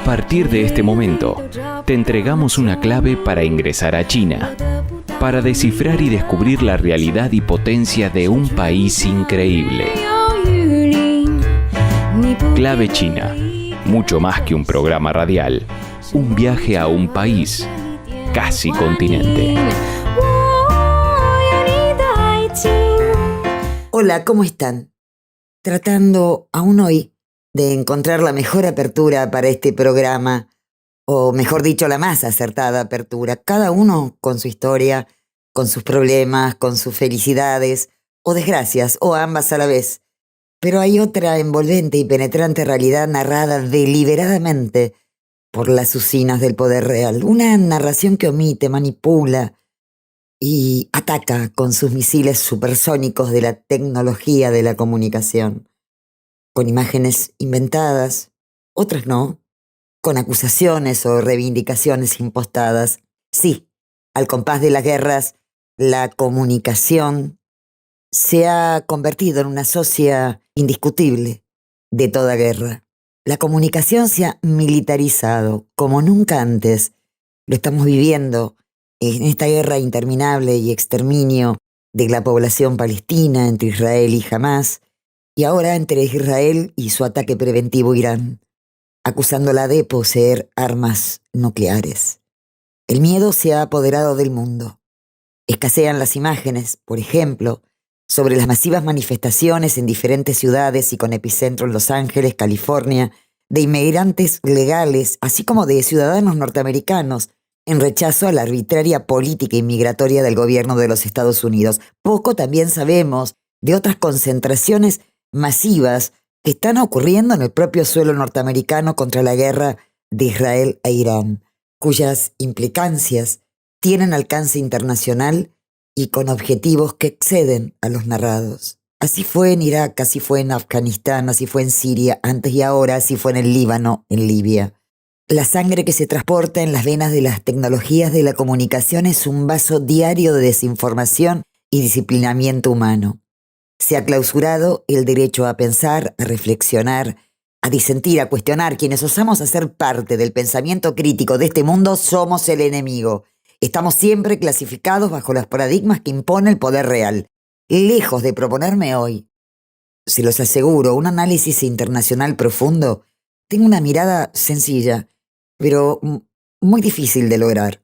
partir de este momento, te entregamos una clave para ingresar a China, para descifrar y descubrir la realidad y potencia de un país increíble. Clave China, mucho más que un programa radial, un viaje a un país, casi continente. Hola, ¿cómo están? Tratando aún hoy de encontrar la mejor apertura para este programa, o mejor dicho, la más acertada apertura, cada uno con su historia, con sus problemas, con sus felicidades o desgracias, o ambas a la vez. Pero hay otra envolvente y penetrante realidad narrada deliberadamente por las usinas del poder real, una narración que omite, manipula y ataca con sus misiles supersónicos de la tecnología de la comunicación, con imágenes inventadas, otras no, con acusaciones o reivindicaciones impostadas. Sí, al compás de las guerras, la comunicación se ha convertido en una socia indiscutible de toda guerra. La comunicación se ha militarizado como nunca antes. Lo estamos viviendo en esta guerra interminable y exterminio de la población palestina entre Israel y Hamás, y ahora entre Israel y su ataque preventivo Irán, acusándola de poseer armas nucleares. El miedo se ha apoderado del mundo. Escasean las imágenes, por ejemplo, sobre las masivas manifestaciones en diferentes ciudades y con epicentro en Los Ángeles, California, de inmigrantes legales, así como de ciudadanos norteamericanos, en rechazo a la arbitraria política inmigratoria del gobierno de los Estados Unidos. Poco también sabemos de otras concentraciones masivas que están ocurriendo en el propio suelo norteamericano contra la guerra de Israel e Irán, cuyas implicancias tienen alcance internacional y con objetivos que exceden a los narrados. Así fue en Irak, así fue en Afganistán, así fue en Siria, antes y ahora, así fue en el Líbano, en Libia. La sangre que se transporta en las venas de las tecnologías de la comunicación es un vaso diario de desinformación y disciplinamiento humano. Se ha clausurado el derecho a pensar, a reflexionar, a disentir, a cuestionar. Quienes osamos hacer parte del pensamiento crítico de este mundo somos el enemigo. Estamos siempre clasificados bajo los paradigmas que impone el poder real. Lejos de proponerme hoy, se los aseguro, un análisis internacional profundo, tengo una mirada sencilla, pero muy difícil de lograr.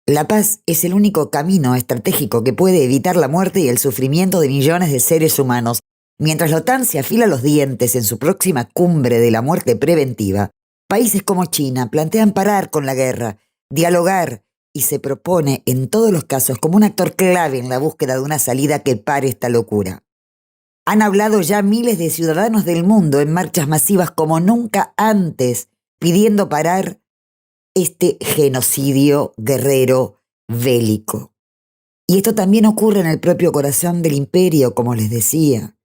La paz es el único camino estratégico que puede evitar la muerte y el sufrimiento de millones de seres humanos. Mientras la OTAN se afila los dientes en su próxima cumbre de la muerte preventiva, países como China plantean parar con la guerra, dialogar, y se propone en todos los casos como un actor clave en la búsqueda de una salida que pare esta locura. Han hablado ya miles de ciudadanos del mundo en marchas masivas como nunca antes, pidiendo parar este genocidio guerrero bélico. Y esto también ocurre en el propio corazón del imperio, como les decía.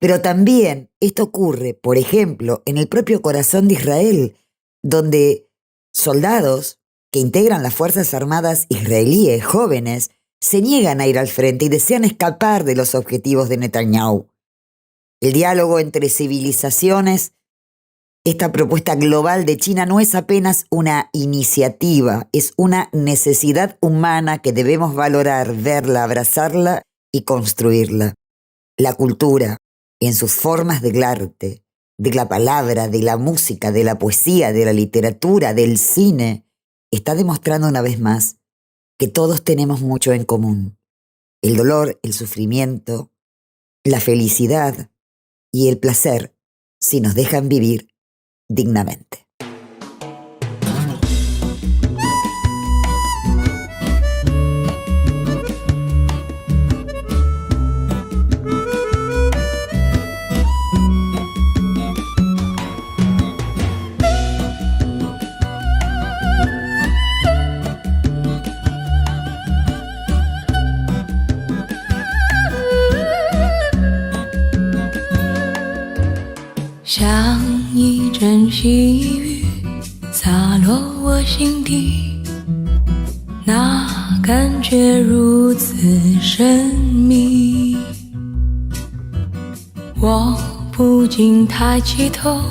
Pero también esto ocurre, por ejemplo, en el propio corazón de Israel, donde soldados que integran las Fuerzas Armadas israelíes jóvenes se niegan a ir al frente y desean escapar de los objetivos de Netanyahu. El diálogo entre civilizaciones, esta propuesta global de China no es apenas una iniciativa, es una necesidad humana que debemos valorar, verla, abrazarla y construirla. La cultura, en sus formas del arte, de la palabra, de la música, de la poesía, de la literatura, del cine, está demostrando una vez más que todos tenemos mucho en común. El dolor, el sufrimiento, la felicidad y el placer si nos dejan vivir dignamente.像一阵细雨洒落我心底，那感觉如此神秘。我不禁抬起头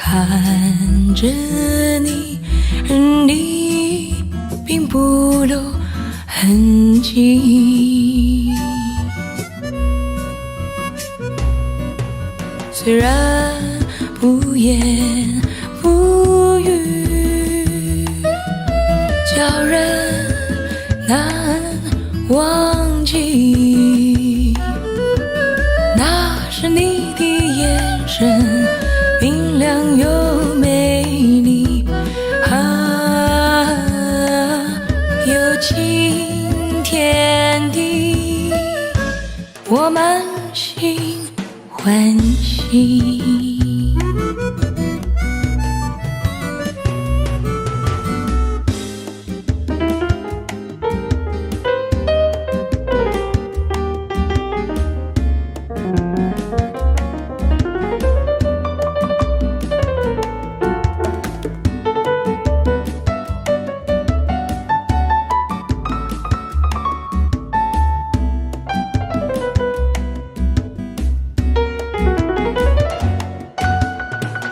看着你，而你并不留痕迹。虽然不言不语，叫人难忘记。那是你的眼神，明亮又美丽，有情天地，我满心欢喜。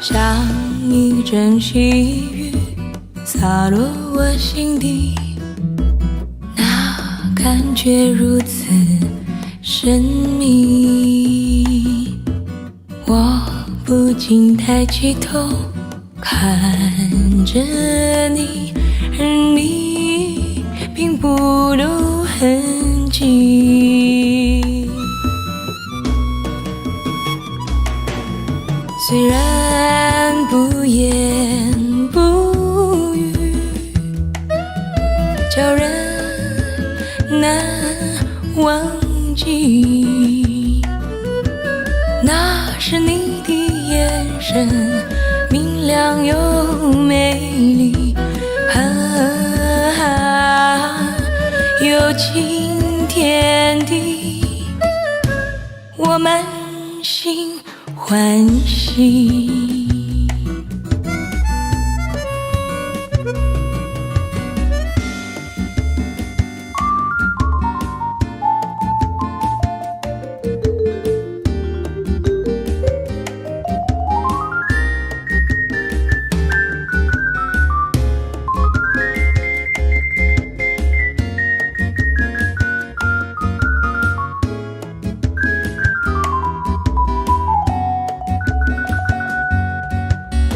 像一阵细雨洒落我心底，那感觉如此神秘。我不禁抬起头看着你，而你并不留痕迹。虽然不言不语，叫人难忘记。那是你的眼神，明亮又美丽，有情天地，我满心欢喜。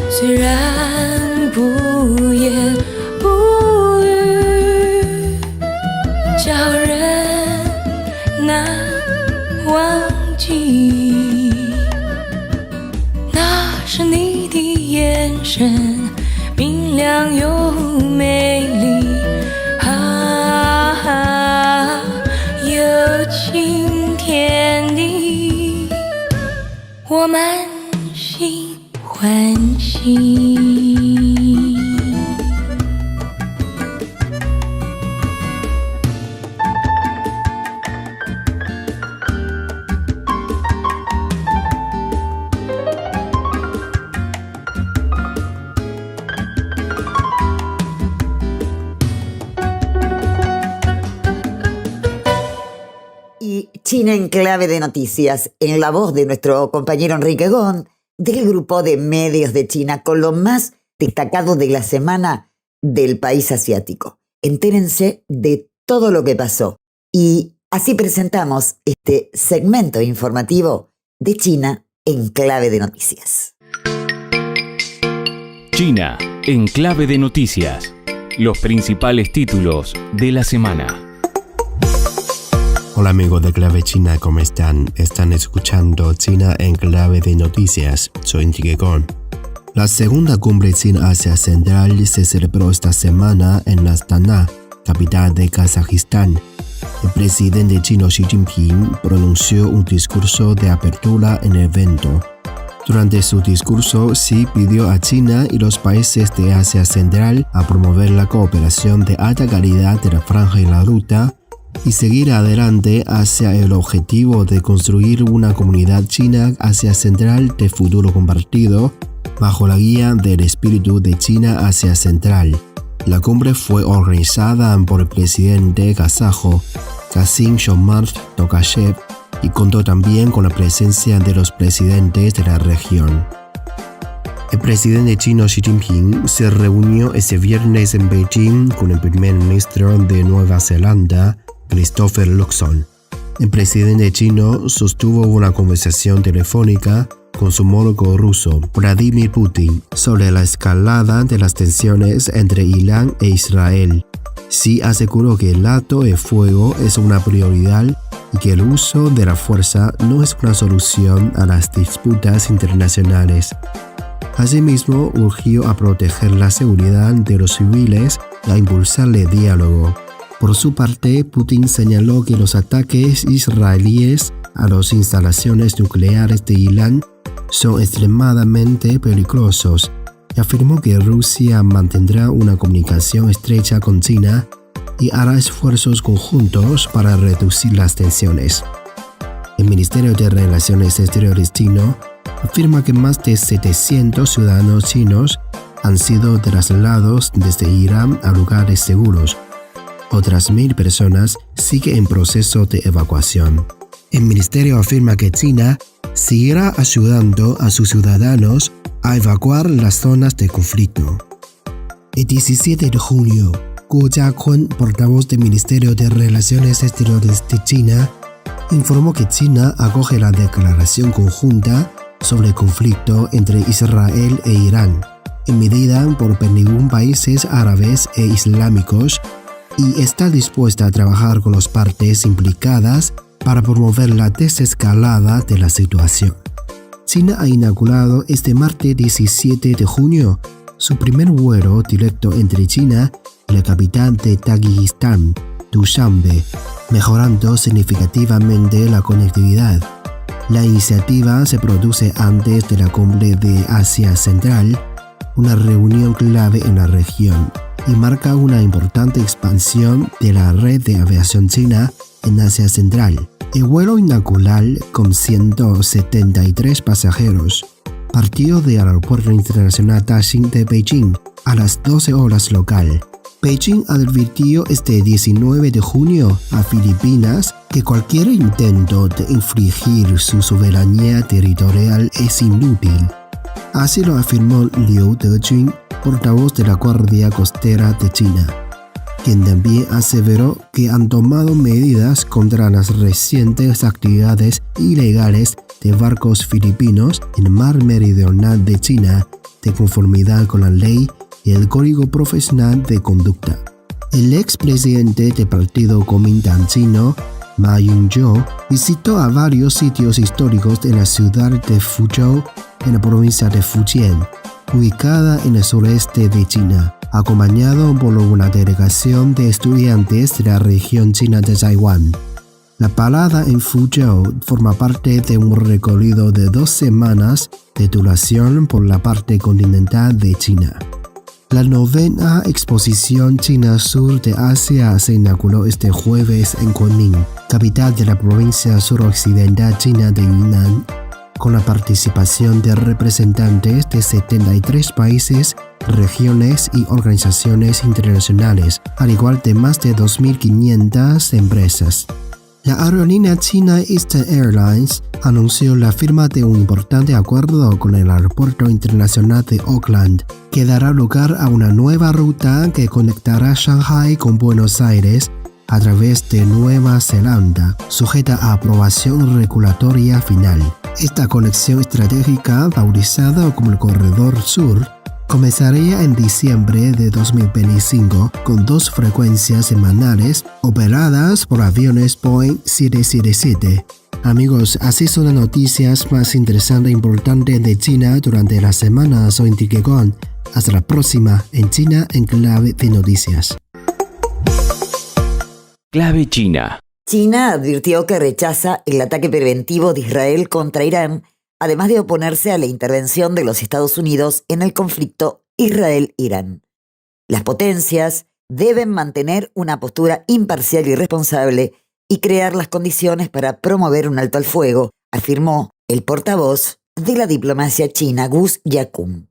虽然不言不语，叫人难忘记。那是你的眼神，明亮又美丽，有情天地，我满心欢喜。Y China en clave de noticias, en la voz de nuestro compañero Enrique Gon, del grupo de medios de China, con lo más destacado de la semana del país asiático. Entérense de todo lo que pasó. Y así presentamos este segmento informativo de China en clave de noticias. China en clave de noticias. Los principales títulos de la semana. Hola amigos de Clave China, ¿cómo están? Están escuchando China en clave de noticias. Soy Enrique Gon. La segunda cumbre China-Asia Central se celebró esta semana en Astana, capital de Kazajistán. El presidente chino Xi Jinping pronunció un discurso de apertura en el evento. Durante su discurso, Xi pidió a China y los países de Asia Central a promover la cooperación de alta calidad de la Franja y la Ruta y seguir adelante hacia el objetivo de construir una comunidad china Asia Central de futuro compartido bajo la guía del espíritu de China Asia Central. La cumbre fue organizada por el presidente kazajo Kassym-Jomart Tokayev y contó también con la presencia de los presidentes de la región. El presidente chino Xi Jinping se reunió este viernes en Beijing con el primer ministro de Nueva Zelanda, Christopher Luxon. El presidente chino sostuvo una conversación telefónica con su homólogo ruso, Vladimir Putin, sobre la escalada de las tensiones entre Irán e Israel. Xi aseguró que el alto el fuego es una prioridad y que el uso de la fuerza no es una solución a las disputas internacionales. Asimismo, urgió a proteger la seguridad de los civiles y a impulsar el diálogo. Por su parte, Putin señaló que los ataques israelíes a las instalaciones nucleares de Irán son extremadamente peligrosos y afirmó que Rusia mantendrá una comunicación estrecha con China y hará esfuerzos conjuntos para reducir las tensiones. El Ministerio de Relaciones Exteriores chino afirma que más de 700 ciudadanos chinos han sido trasladados desde Irán a lugares seguros. Otras 1,000 personas siguen en proceso de evacuación. El ministerio afirma que China seguirá ayudando a sus ciudadanos a evacuar las zonas de conflicto. El 17 de junio, Guo Jiakun, portavoz del Ministerio de Relaciones Exteriores de China, informó que China acoge la declaración conjunta sobre el conflicto entre Israel e Irán, emitida por 21 países árabes e islámicos, y está dispuesta a trabajar con las partes implicadas para promover la desescalada de la situación. China ha inaugurado este martes 17 de junio su primer vuelo directo entre China y la capital de Tayikistán, Dushanbe, mejorando significativamente la conectividad. La iniciativa se produce antes de la cumbre de Asia Central, una reunión clave en la región, y marca una importante expansión de la red de aviación china en Asia Central. El vuelo inaugural, con 173 pasajeros, partió del Aeropuerto Internacional Daxing de Beijing a las 12 horas local. Beijing advirtió este 19 de junio a Filipinas que cualquier intento de infringir su soberanía territorial es inútil. Así lo afirmó Liu Dejun, portavoz de la Guardia Costera de China, quien también aseveró que han tomado medidas contra las recientes actividades ilegales de barcos filipinos en el mar meridional de China, de conformidad con la ley y el Código Profesional de Conducta. El expresidente del Partido Kuomintang chino, Ma Ying-jeou, visitó a varios sitios históricos en la ciudad de Fuzhou, en la provincia de Fujian, ubicada en el sureste de China, acompañado por una delegación de estudiantes de la región china de Taiwán. La parada en Fuzhou forma parte de un recorrido de 2 semanas de duración por la parte continental de China. La 9ª exposición China Sur de Asia se inauguró este jueves en Kunming, capital de la provincia suroccidental china de Yunnan, con la participación de representantes de 73 países, regiones y organizaciones internacionales, al igual de más de 2.500 empresas. La aerolínea china Eastern Airlines anunció la firma de un importante acuerdo con el Aeropuerto Internacional de Auckland, que dará lugar a una nueva ruta que conectará Shanghai con Buenos Aires a través de Nueva Zelanda, sujeta a aprobación regulatoria final. Esta conexión estratégica, bautizada como el Corredor Sur, comenzaría en diciembre de 2025 con 2 frecuencias semanales operadas por aviones Boeing 777. Amigos, así son las noticias más interesantes e importantes de China durante la semana. Soy Enrique Gon. Hasta la próxima en China en Clave de Noticias. Clave China. China advirtió que rechaza el ataque preventivo de Israel contra Irán, además de oponerse a la intervención de los Estados Unidos en el conflicto Israel-Irán. Las potencias deben mantener una postura imparcial y responsable y crear las condiciones para promover un alto al fuego, afirmó el portavoz de la diplomacia china, Guo Jiakun.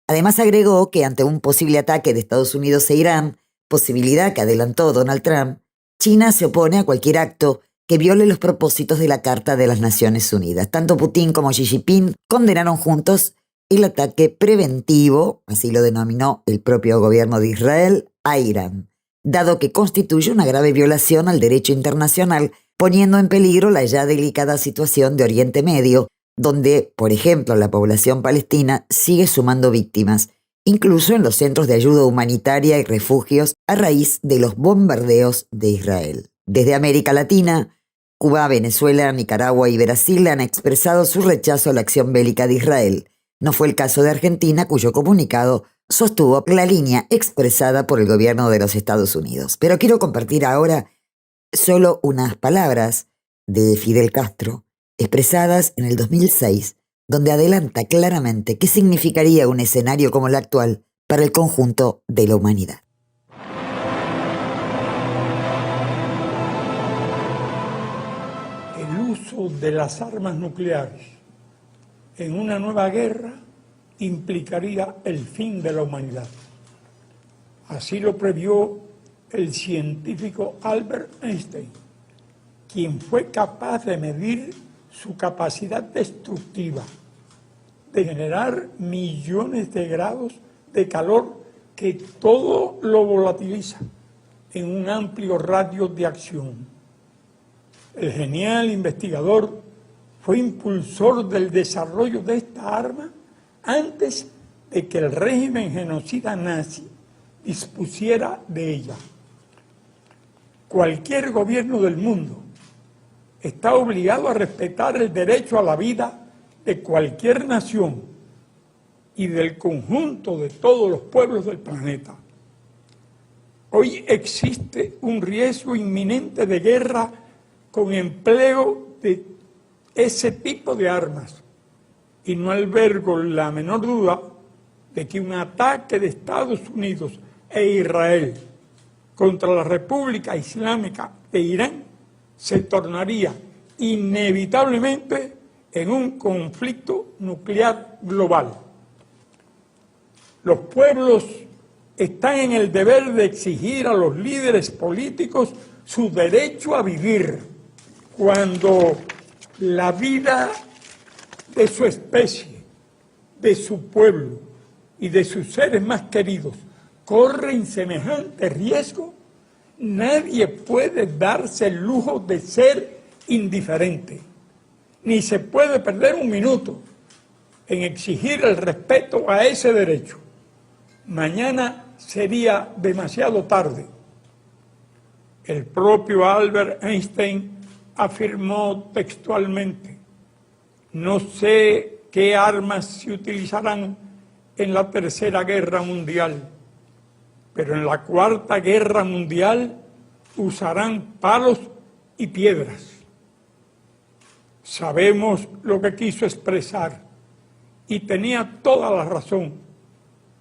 Además agregó que ante un posible ataque de Estados Unidos e Irán, posibilidad que adelantó Donald Trump, China se opone a cualquier acto que viole los propósitos de la Carta de las Naciones Unidas. Tanto Putin como Xi Jinping condenaron juntos el ataque preventivo, así lo denominó el propio gobierno de Israel, a Irán, dado que constituye una grave violación al derecho internacional, poniendo en peligro la ya delicada situación de Oriente Medio, donde, por ejemplo, la población palestina sigue sumando víctimas, incluso en los centros de ayuda humanitaria y refugios a raíz de los bombardeos de Israel. Desde América Latina, Cuba, Venezuela, Nicaragua y Brasil han expresado su rechazo a la acción bélica de Israel. No fue el caso de Argentina, cuyo comunicado sostuvo la línea expresada por el gobierno de los Estados Unidos. Pero quiero compartir ahora solo unas palabras de Fidel Castro, expresadas en el 2006, donde adelanta claramente qué significaría un escenario como el actual para el conjunto de la humanidad. El uso de las armas nucleares en una nueva guerra implicaría el fin de la humanidad. Así lo previó el científico Albert Einstein, quien fue capaz de medir su capacidad destructiva, de generar millones de grados de calor que todo lo volatiliza en un amplio radio de acción. El genial investigador fue impulsor del desarrollo de esta arma antes de que el régimen genocida nazi dispusiera de ella. Cualquier gobierno del mundo está obligado a respetar el derecho a la vida de cualquier nación y del conjunto de todos los pueblos del planeta. Hoy existe un riesgo inminente de guerra con empleo de ese tipo de armas, y no albergo la menor duda de que un ataque de Estados Unidos e Israel contra la República Islámica de Irán se tornaría inevitablemente en un conflicto nuclear global. Los pueblos están en el deber de exigir a los líderes políticos su derecho a vivir. Cuando la vida de su especie, de su pueblo y de sus seres más queridos corren semejante riesgo, nadie puede darse el lujo de ser indiferente, ni se puede perder un minuto en exigir el respeto a ese derecho. Mañana sería demasiado tarde. El propio Albert Einstein afirmó textualmente: no sé qué armas se utilizarán en la Tercera Guerra Mundial, pero en la Cuarta Guerra Mundial usarán palos y piedras. Sabemos lo que quiso expresar y tenía toda la razón,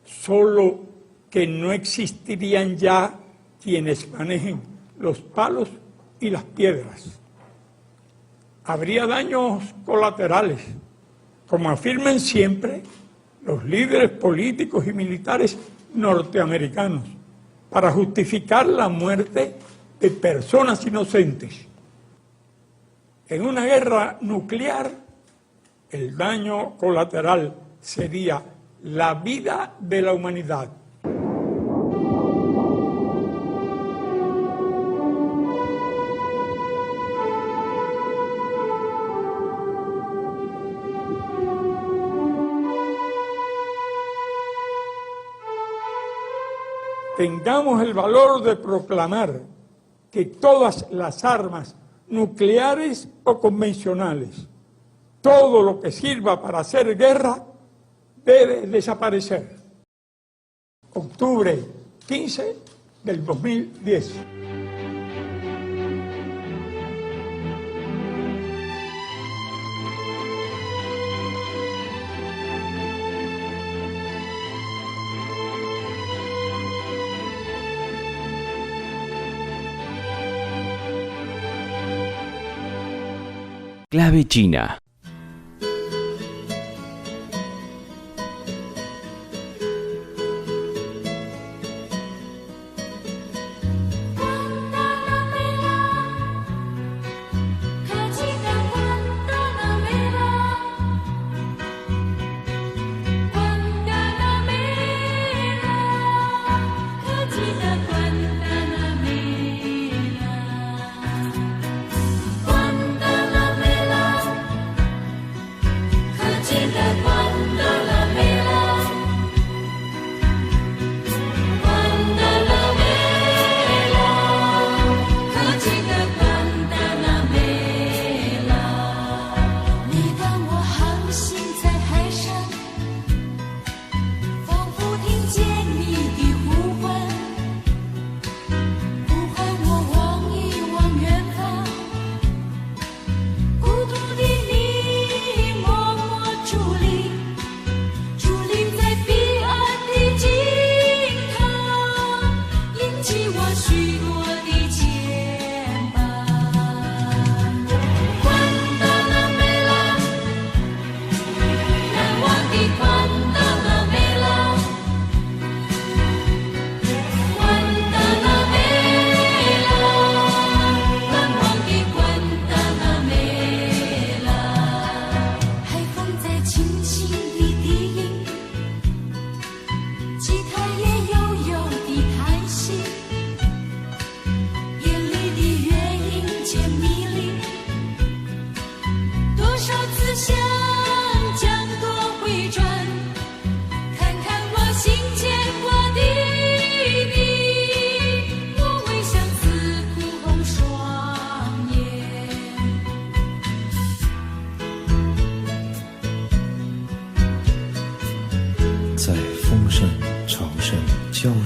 solo que no existirían ya quienes manejen los palos y las piedras. Habría daños colaterales, como afirman siempre los líderes políticos y militares norteamericanos, para justificar la muerte de personas inocentes. En una guerra nuclear, el daño colateral sería la vida de la humanidad. Tengamos el valor de proclamar que todas las armas nucleares o convencionales, todo lo que sirva para hacer guerra, debe desaparecer. Octubre 15 del 2010. Clave China.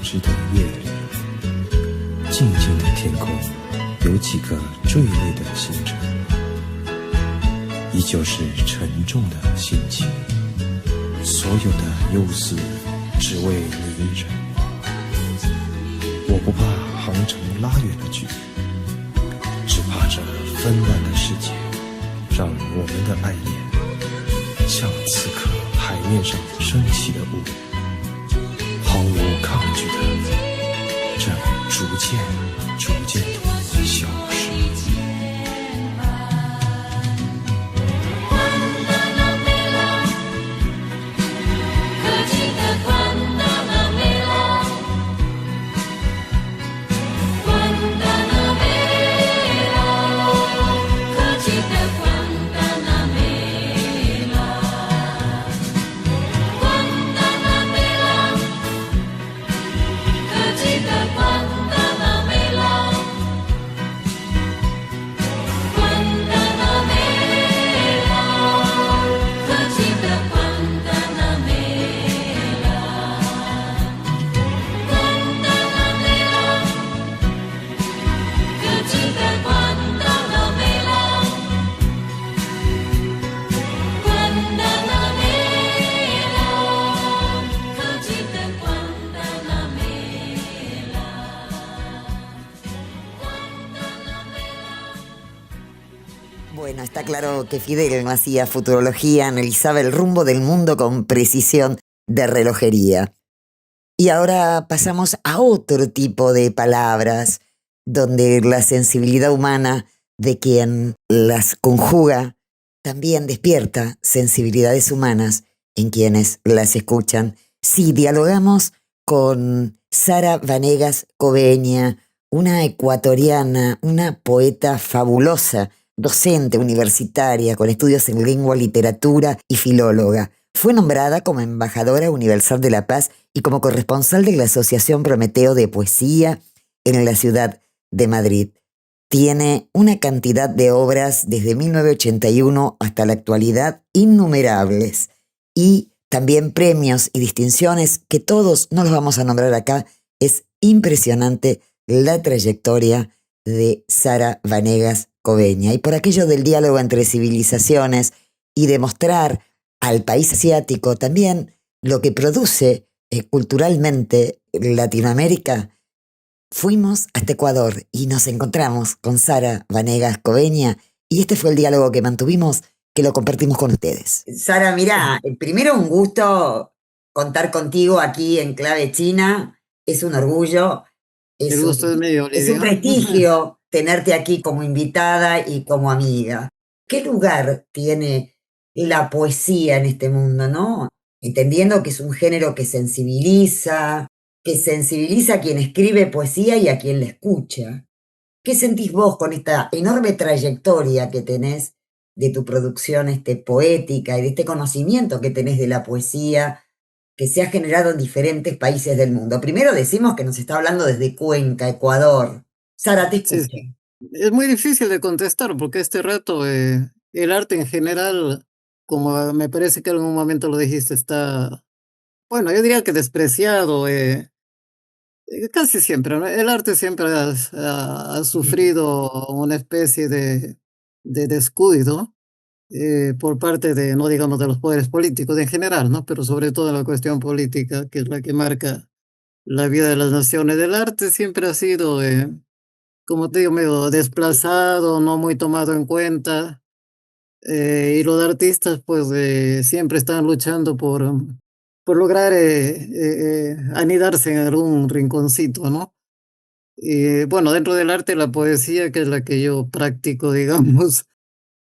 织的夜里，静静的天空有几个坠泪的星辰，依旧是沉重的心情，所有的忧思只为你一人。我不怕航程拉远了距离，只怕这纷乱的世界让我们的爱恋像此刻海面上升起的雾，毫无抗拒的正逐渐地消失。Bueno, está claro que Fidel no hacía futurología, analizaba el rumbo del mundo con precisión de relojería. Y ahora pasamos a otro tipo de palabras, donde la sensibilidad humana de quien las conjuga también despierta sensibilidades humanas en quienes las escuchan. Sí, dialogamos con Sara Vanegas Cobeña, una ecuatoriana, una poeta fabulosa, docente universitaria con estudios en lengua, literatura y filóloga. Fue nombrada como embajadora universal de la paz y como corresponsal de la Asociación Prometeo de Poesía en la ciudad de Madrid. Tiene una cantidad de obras desde 1981 hasta la actualidad innumerables y también premios y distinciones que todos no los vamos a nombrar acá. Es impresionante la trayectoria de Sara Vanegas Cobeña. Y por aquello del diálogo entre civilizaciones y de mostrar al país asiático también lo que produce culturalmente Latinoamérica, fuimos hasta Ecuador y nos encontramos con Sara Vanegas Cobeña y este fue el diálogo que mantuvimos, que lo compartimos con ustedes. Sara, mira, primero un gusto contar contigo aquí en Clave China, es un orgullo, El gusto es mío, es un Lidia. prestigio tenerte aquí como invitada y como amiga. ¿Qué lugar tiene la poesía en este mundo, no? Entendiendo que es un género que sensibiliza a quien escribe poesía y a quien la escucha. ¿Qué sentís vos con esta enorme trayectoria que tenés de tu producción poética y de este conocimiento que tenés de la poesía que se ha generado en diferentes países del mundo? Primero decimos que nos está hablando desde Cuenca, Ecuador. Sara, te escucho. Sí. Es muy difícil de contestar porque este rato el arte en general, como me parece que en algún momento lo dijiste, está, bueno, yo diría que despreciado, casi siempre, ¿no? El arte siempre ha sufrido una especie de descuido por parte de, no digamos de los poderes políticos en general, ¿no? Pero sobre todo en la cuestión política, que es la que marca la vida de las naciones. El arte siempre ha sido, como te digo, medio desplazado, no muy tomado en cuenta, y los artistas pues siempre están luchando por lograr anidarse en algún rinconcito, ¿no? Y bueno, dentro del arte, la poesía, que es la que yo practico, digamos,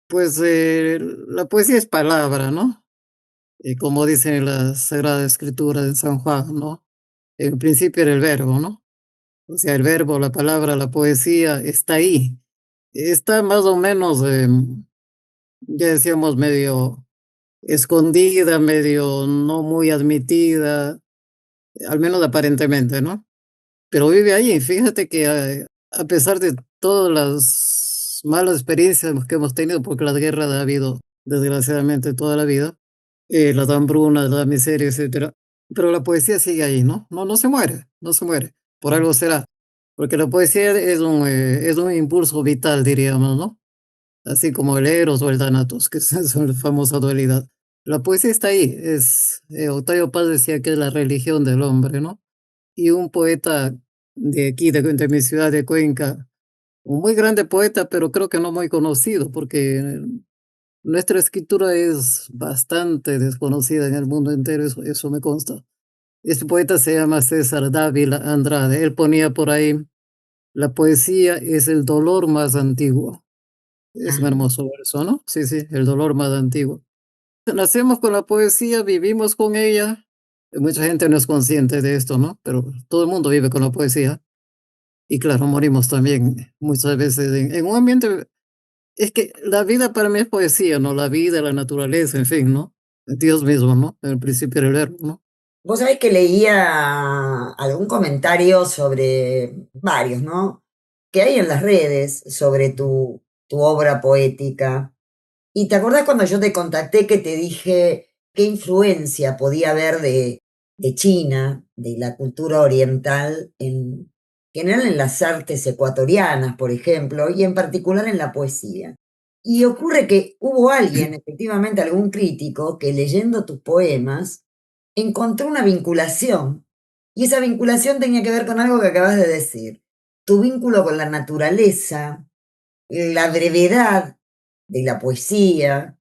pues la poesía es palabra, ¿no? Y como dice la Sagrada Escritura de San Juan, ¿no? En principio era el verbo, ¿no? O sea, el verbo, la palabra, la poesía está ahí. Está más o menos, ya decíamos, medio escondida, medio no muy admitida, al menos aparentemente, ¿no? Pero vive ahí. Fíjate que a pesar de todas las malas experiencias que hemos tenido, porque las guerras ha habido desgraciadamente toda la vida, las hambrunas, la miseria, etcétera, pero la poesía sigue ahí, ¿no? No, no se muere, no se muere. Por algo será. Porque la poesía es un impulso vital, diríamos, ¿no? Así como el Eros o el Thanatos, que es una famosa dualidad. La poesía está ahí. Octavio Paz decía que es la religión del hombre, ¿no? Y un poeta de aquí, de mi ciudad de Cuenca, un muy grande poeta, pero creo que no muy conocido, porque nuestra escritura es bastante desconocida en el mundo entero, eso me consta. Este poeta se llama César Dávila Andrade. Él ponía por ahí, la poesía es el dolor más antiguo. Es un Ajá. hermoso verso, ¿no? Sí, sí, el dolor más antiguo. Nacemos con la poesía, vivimos con ella. Mucha gente no es consciente de esto, ¿no? Pero todo el mundo vive con la poesía. Y claro, morimos también muchas veces en un ambiente. Es que la vida para mí es poesía, ¿no? La vida, la naturaleza, en fin, ¿no? Dios mismo, ¿no? En el principio era el verbo, ¿no? Vos sabés que leía algún comentario sobre varios, ¿no? Que hay en las redes sobre tu obra poética. ¿Y te acordás cuando yo te contacté que te dije qué influencia podía haber de China, de la cultura oriental, en general en las artes ecuatorianas, por ejemplo, y en particular en la poesía? Y ocurre que hubo alguien, efectivamente algún crítico, que leyendo tus poemas encontró una vinculación, y esa vinculación tenía que ver con algo que acabas de decir, tu vínculo con la naturaleza, la brevedad de la poesía,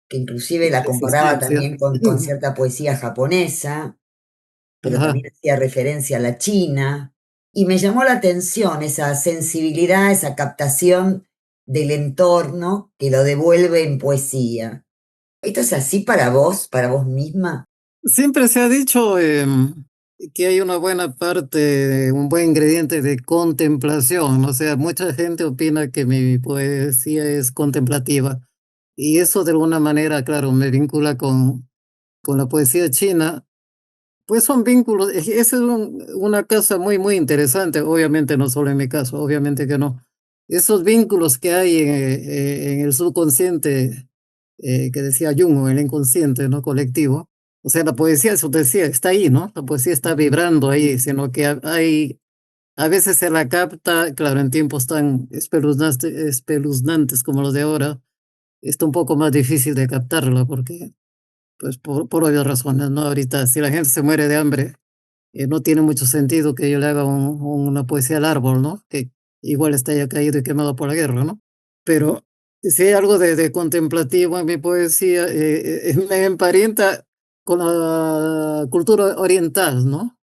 que inclusive la La comparaba existencia. también con cierta poesía japonesa, pero Ajá. también hacía referencia a la china, y me llamó la atención esa sensibilidad, esa captación del entorno que lo devuelve en poesía. ¿Esto es así para vos misma? Siempre se ha dicho que hay una buena parte, un buen ingrediente de contemplación. O sea, mucha gente opina que mi poesía es contemplativa. Y eso de alguna manera, claro, me vincula con la poesía china. Pues son vínculos, esa es una cosa muy, muy interesante. Obviamente no solo en mi caso, obviamente que no. Esos vínculos que hay en el subconsciente, que decía Jung, o el inconsciente, ¿no? Colectivo. O sea, la poesía, eso decía, está ahí, ¿no? La poesía está vibrando ahí, sino que hay, a veces se la capta, claro, en tiempos tan espeluznantes como los de ahora, está un poco más difícil de captarla, porque, pues, por obvias razones, ¿no? Ahorita, si la gente se muere de hambre, no tiene mucho sentido que yo le haga una poesía al árbol, ¿no? Que igual está ya caído y quemado por la guerra, ¿no? Pero si hay algo de contemplativo en mi poesía, me emparenta con la cultura oriental, ¿no?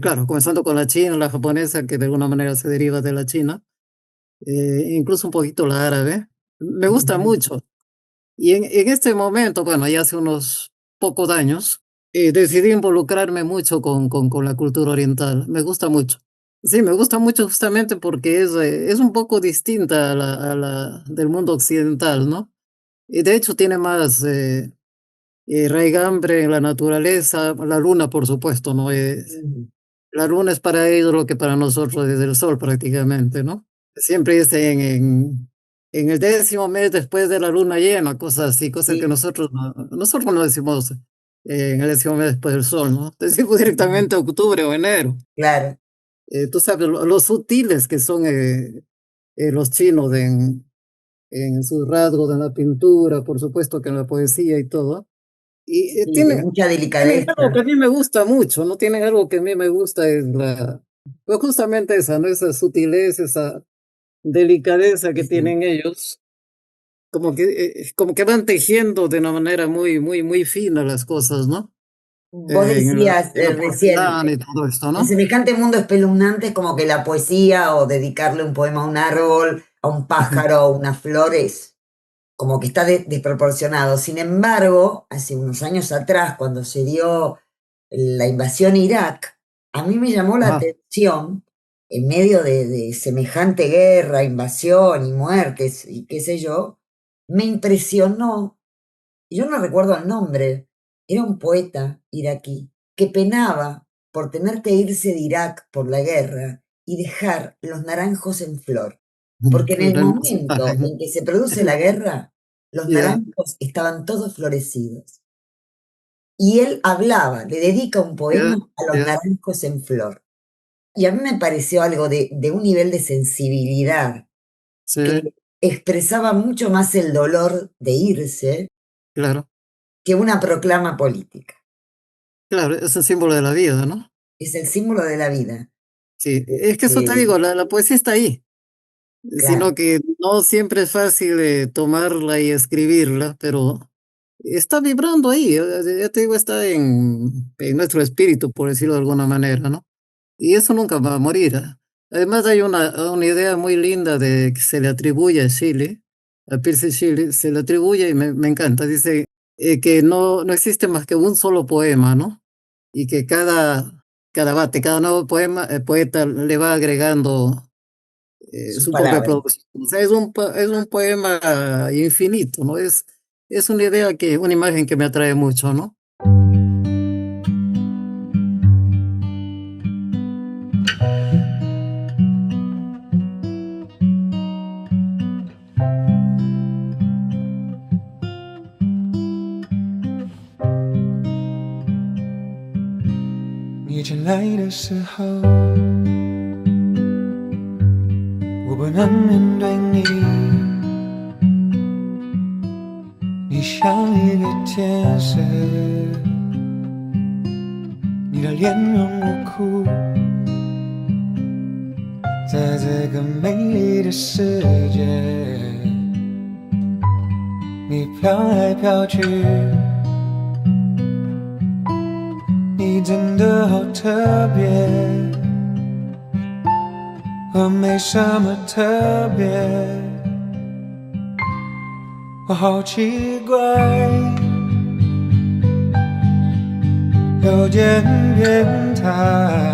Claro, comenzando con la china, la japonesa, que de alguna manera se deriva de la china, incluso un poquito la árabe. Me gusta Ujú. mucho. Y en este momento, bueno, ya hace unos pocos años, decidí involucrarme mucho con la cultura oriental. Me gusta mucho. Sí, me gusta mucho justamente porque es un poco distinta a la del mundo occidental, ¿no? Y de hecho tiene más raigambre en la naturaleza, la luna, por supuesto, ¿no? Mm. La luna es para ellos lo que para nosotros es el sol prácticamente, ¿no? Siempre es en el 10.º mes después de la luna llena, cosas así, cosas que Sí, nosotros no decimos en el 10.º mes después del sol, ¿no? Decimos directamente octubre o enero. claro. Tú sabes lo sutiles que son los chinos en sus rasgos, en la pintura, por supuesto que en la poesía y todo. Y Sí, de mucha tienen algo que a delicadeza. mí me gusta mucho, ¿no? Tienen algo que a mí me gusta, pues justamente esa, ¿no? Esa sutileza, esa delicadeza que Sí. tienen ellos, como que van tejiendo de una manera muy, muy, muy fina las cosas, ¿no? Vos En la, decías en la recién, porcelana y todo esto, en ¿no? semejante mundo espeluznante es como que la poesía o dedicarle un poema a un árbol, a un pájaro, a unas flores, como que está desproporcionado. Sin embargo, hace unos años atrás, cuando se dio la invasión a Irak, a mí me llamó la Ajá. atención, en medio de semejante guerra, invasión y muertes y qué sé yo, me impresionó, y yo no recuerdo el nombre, era un poeta iraquí que penaba por tener que irse de Irak por la guerra y dejar los naranjos en flor, porque en el Claro, hermosa momento imagen. en que se produce la guerra, los Ya. naranjos estaban todos florecidos. y él hablaba, le dedica un Ya, poema a los ya, naranjos en flor. Y a mí me pareció algo de un nivel de sensibilidad que sí, expresaba mucho más el dolor de irse claro, que una proclama política. claro, es un símbolo de la vida, ¿no? Es el símbolo de la vida. Sí, es que eso te Eh, digo, la poesía está ahí, claro, sino que no siempre es fácil tomarla y escribirla, pero está vibrando ahí, ya te digo, está en nuestro espíritu, por decirlo de alguna manera, ¿no? Y eso nunca va a morir. Además hay una idea muy linda de que se le atribuye a Shelley, a Percy Shelley, se le atribuye y me encanta. Dice que no existe más que un solo poema, ¿no? Y que cada nuevo poema, el poeta le va agregando sus su propia palabras. producción. O sea, es un poema infinito, ¿no? Es una idea una imagen que me atrae mucho, ¿no?你进来的时候，我不能面对你，你像一个天使，你的脸让我哭，在这个美丽的世界，你飘来飘去。你真的好特别，我没什么特别，我好奇怪，有点变态，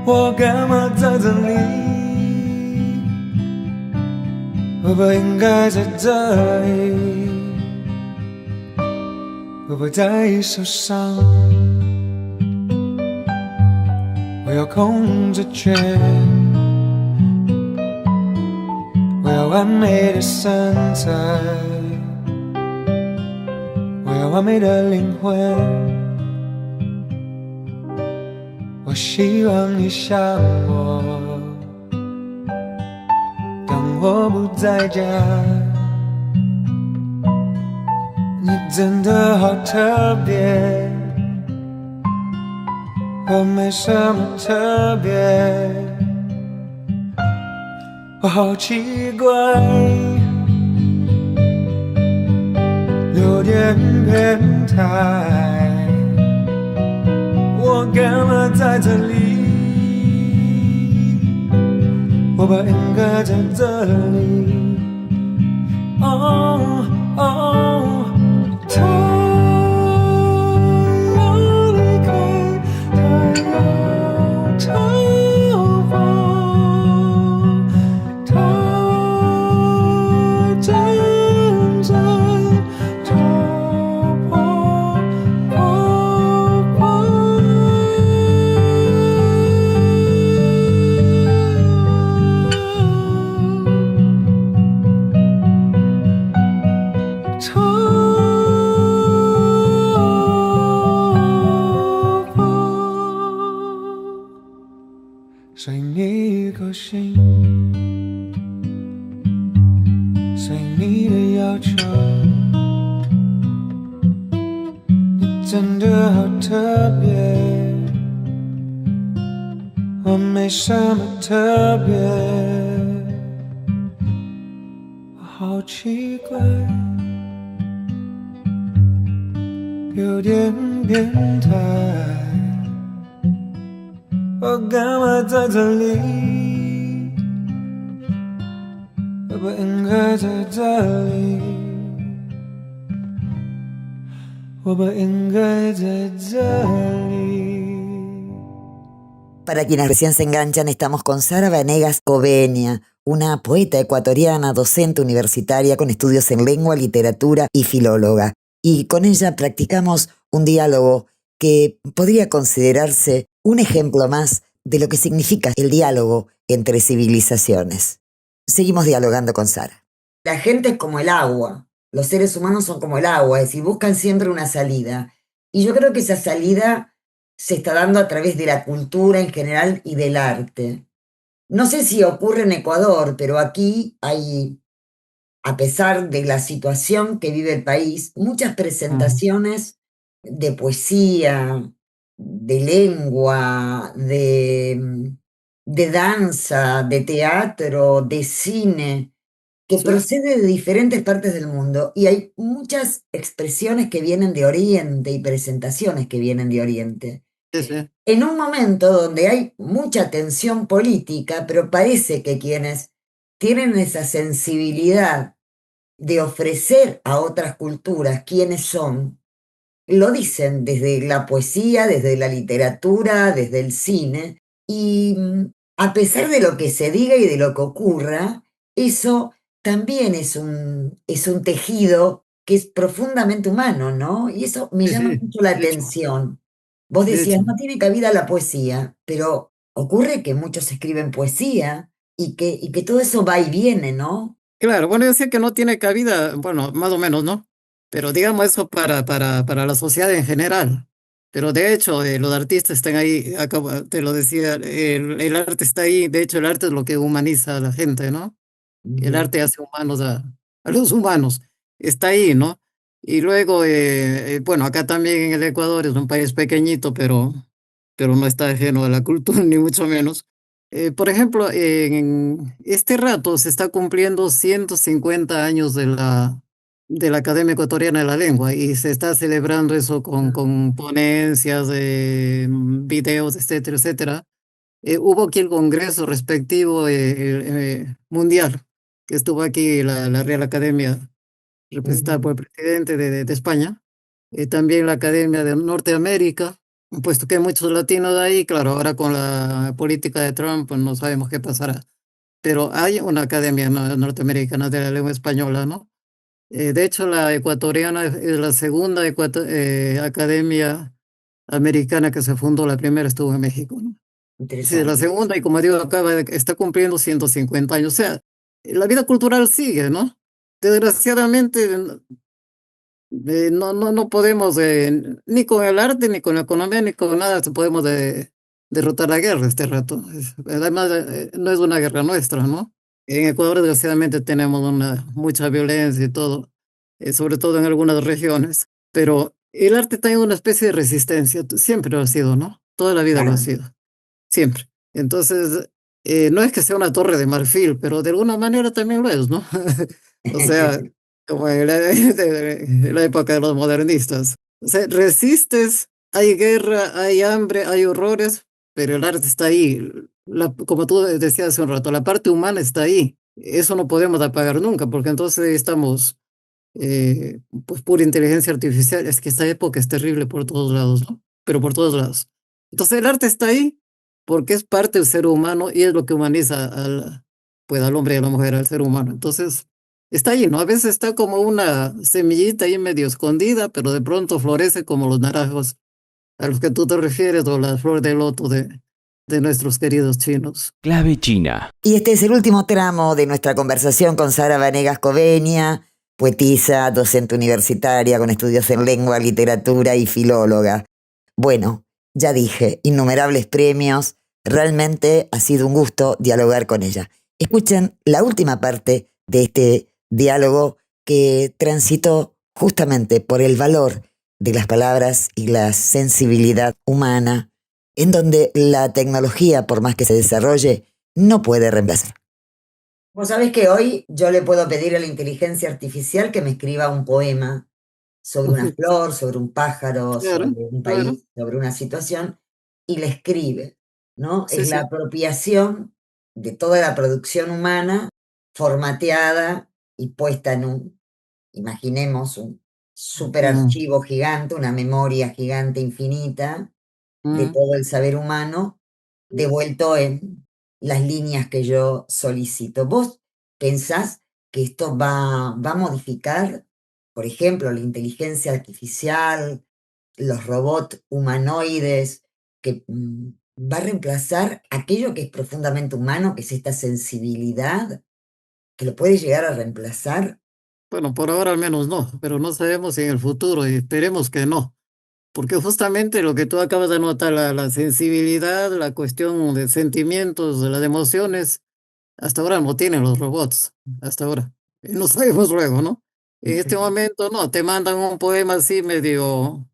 我干嘛在这里？我不应该在这里。会不会在意受伤？我要控制权，我要完美的身材，我要完美的灵魂。我希望你像我，当我不在家。你真的好特别，我没什么特别，我好奇怪，有点变态，我干嘛在这里？我不应该在这里。哦哦。他要离开，他要逃跑，他正在逃跑，跑跑。随你一口心，随你的要求，你真的好特别，我没什么特别，我好奇怪，有点变态。我干嘛在这里？我不应该在这里，我不应该在这里。Para quienes recién se enganchan, estamos con Sara Vanegas Cobeña, una poeta ecuatoriana, docente universitaria con estudios en lengua, literatura y filóloga. Y con ella practicamos un diálogo que podría considerarse un ejemplo más de lo que significa el diálogo entre civilizaciones. Seguimos dialogando con Sara. La gente es como el agua. los seres humanos son como el agua, es decir, buscan siempre una salida. Y yo creo que esa salida se está dando a través de la cultura en general y del arte. No sé si ocurre en Ecuador, pero aquí hay, a pesar de la situación que vive el país, muchas Ujú. presentaciones de poesía, de lengua, de danza, de teatro, de cine, que Sí, procede de diferentes partes del mundo y hay muchas expresiones que vienen de Oriente y presentaciones que vienen de Oriente. sí, sí, En un momento donde hay mucha tensión política, pero parece que quienes tienen esa sensibilidad de ofrecer a otras culturas quiénes son, lo dicen desde la poesía, desde la literatura, desde el cine, y a pesar de lo que se diga y de lo que ocurra, eso también es un tejido que es profundamente humano, ¿no? Y eso me sí, llama sí, mucho la de hecho, atención. Vos de decías, hecho. no tiene cabida la poesía, pero ocurre que muchos escriben poesía y que todo eso va y viene, ¿no? Claro, bueno, yo sé que no tiene cabida, bueno, más o menos, ¿no? Pero digamos eso para la sociedad en general. Pero de hecho, los artistas están ahí, te lo decía, el arte está ahí, de hecho el arte es lo que humaniza a la gente, ¿no? El Ujú. arte hace humanos a los humanos, está ahí, ¿no? Y luego, bueno, acá también en el Ecuador es un país pequeñito, pero no está ajeno a la cultura, ni mucho menos. Por ejemplo, en este rato se está cumpliendo 150 años de la Academia Ecuatoriana de la Lengua y se está celebrando eso con ponencias, videos, etcétera, etcétera. Hubo aquí el congreso respectivo mundial, que estuvo aquí la Real Academia, representada por Ujú. el presidente de España, también la Academia de Norteamérica, puesto que hay muchos latinos de ahí, claro, ahora con la política de Trump, pues no sabemos qué pasará, pero hay una Academia norteamericana de la lengua española, ¿no? De hecho, la ecuatoriana es la segunda academia americana que se fundó, la primera estuvo en México, ¿no? Sí, la Interesante. segunda, y como digo, está cumpliendo 150 años. O sea, la vida cultural sigue, ¿no? Desgraciadamente, no podemos, ni con el arte, ni con la economía, ni con nada, podemos derrotar la guerra este rato. Además, no es una guerra nuestra, ¿no? En Ecuador, desgraciadamente, tenemos mucha violencia y todo, sobre todo en algunas regiones, pero el arte tiene una especie de resistencia, siempre lo ha sido, ¿no? Toda la vida lo ha Claro. sido. Siempre. Entonces, no es que sea una torre de marfil, pero de alguna manera también lo es, ¿no? O sea, como en en la época de los modernistas. O sea, resistes, hay guerra, hay hambre, hay horrores, pero el arte está ahí. Como tú decías hace un rato, la parte humana está ahí. Eso no podemos apagar nunca, porque entonces estamos, pues, pura inteligencia artificial. Es que esta época es terrible por todos lados, ¿no? Pero por todos lados. Entonces el arte está ahí porque es parte del ser humano y es lo que humaniza pues, al hombre y a la mujer, al ser humano. Entonces, está ahí, ¿no? A veces está como una semillita ahí medio escondida, pero de pronto florece como los naranjos a los que tú te refieres o la flor de loto de nuestros queridos chinos. Clave China. Y este es el último tramo de nuestra conversación con Sara Vanegas Covenia, poetisa, docente universitaria con estudios en lengua, literatura y filóloga. Bueno, ya dije, innumerables premios. Realmente ha sido un gusto dialogar con ella. Escuchen la última parte de este diálogo que transitó justamente por el valor de las palabras y la sensibilidad humana, en donde la tecnología, por más que se desarrolle, no puede reemplazar. Vos sabés que hoy yo le puedo pedir a la inteligencia artificial que me escriba un poema sobre una flor, sobre un pájaro, Claro, sobre un claro. país, sobre una situación, y le escribe, ¿no? Sí, Es la sí. apropiación de toda la producción humana formateada y puesta en imaginemos, un Mm, superarchivo gigante, una memoria gigante infinita de mm. todo el saber humano devuelto en las líneas que yo solicito. ¿Vos pensás que esto va a modificar, por ejemplo, la inteligencia artificial, los robots humanoides, que va a reemplazar aquello que es profundamente humano, que es esta sensibilidad, que lo puede llegar a reemplazar? Bueno, por ahora al menos no, pero no sabemos si en el futuro y esperemos que no. Porque justamente lo que tú acabas de notar, la sensibilidad, la cuestión de sentimientos, de las emociones, hasta ahora no tienen los robots, hasta ahora. Y no sabemos luego, ¿no? En este momento no, te mandan un poema así medio...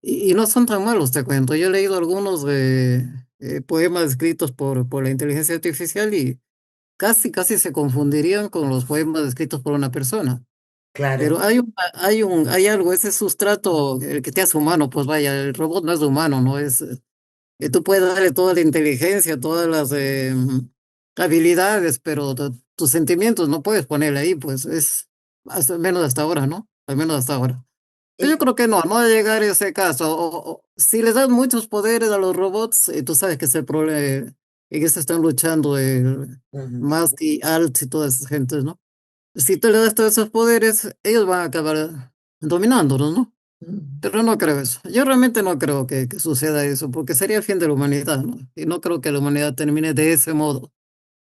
Y no son tan malos, te cuento. Yo he leído algunos poemas escritos por la inteligencia artificial y casi se confundirían con los poemas escritos por una persona. Pero Claro. hay algo, ese sustrato, el que te hace humano, pues vaya, el robot no es humano, ¿no? Es, que tú puedes darle toda la inteligencia, todas las habilidades, pero tus sentimientos no puedes ponerle ahí, pues es, al menos hasta ahora, ¿no? Al menos hasta ahora. Yo Eh, creo que no, no va a llegar a ese caso. Si les das muchos poderes a los robots, tú sabes que es el problema, en eso están luchando ujú, Musk y Alt y todas esas gentes, ¿no? Si tú le das todos esos poderes, ellos van a acabar dominándonos, ¿no? ujú, Pero no creo eso. Yo realmente no creo que suceda eso, porque sería el fin de la humanidad, ¿no? Y no creo que la humanidad termine de ese modo.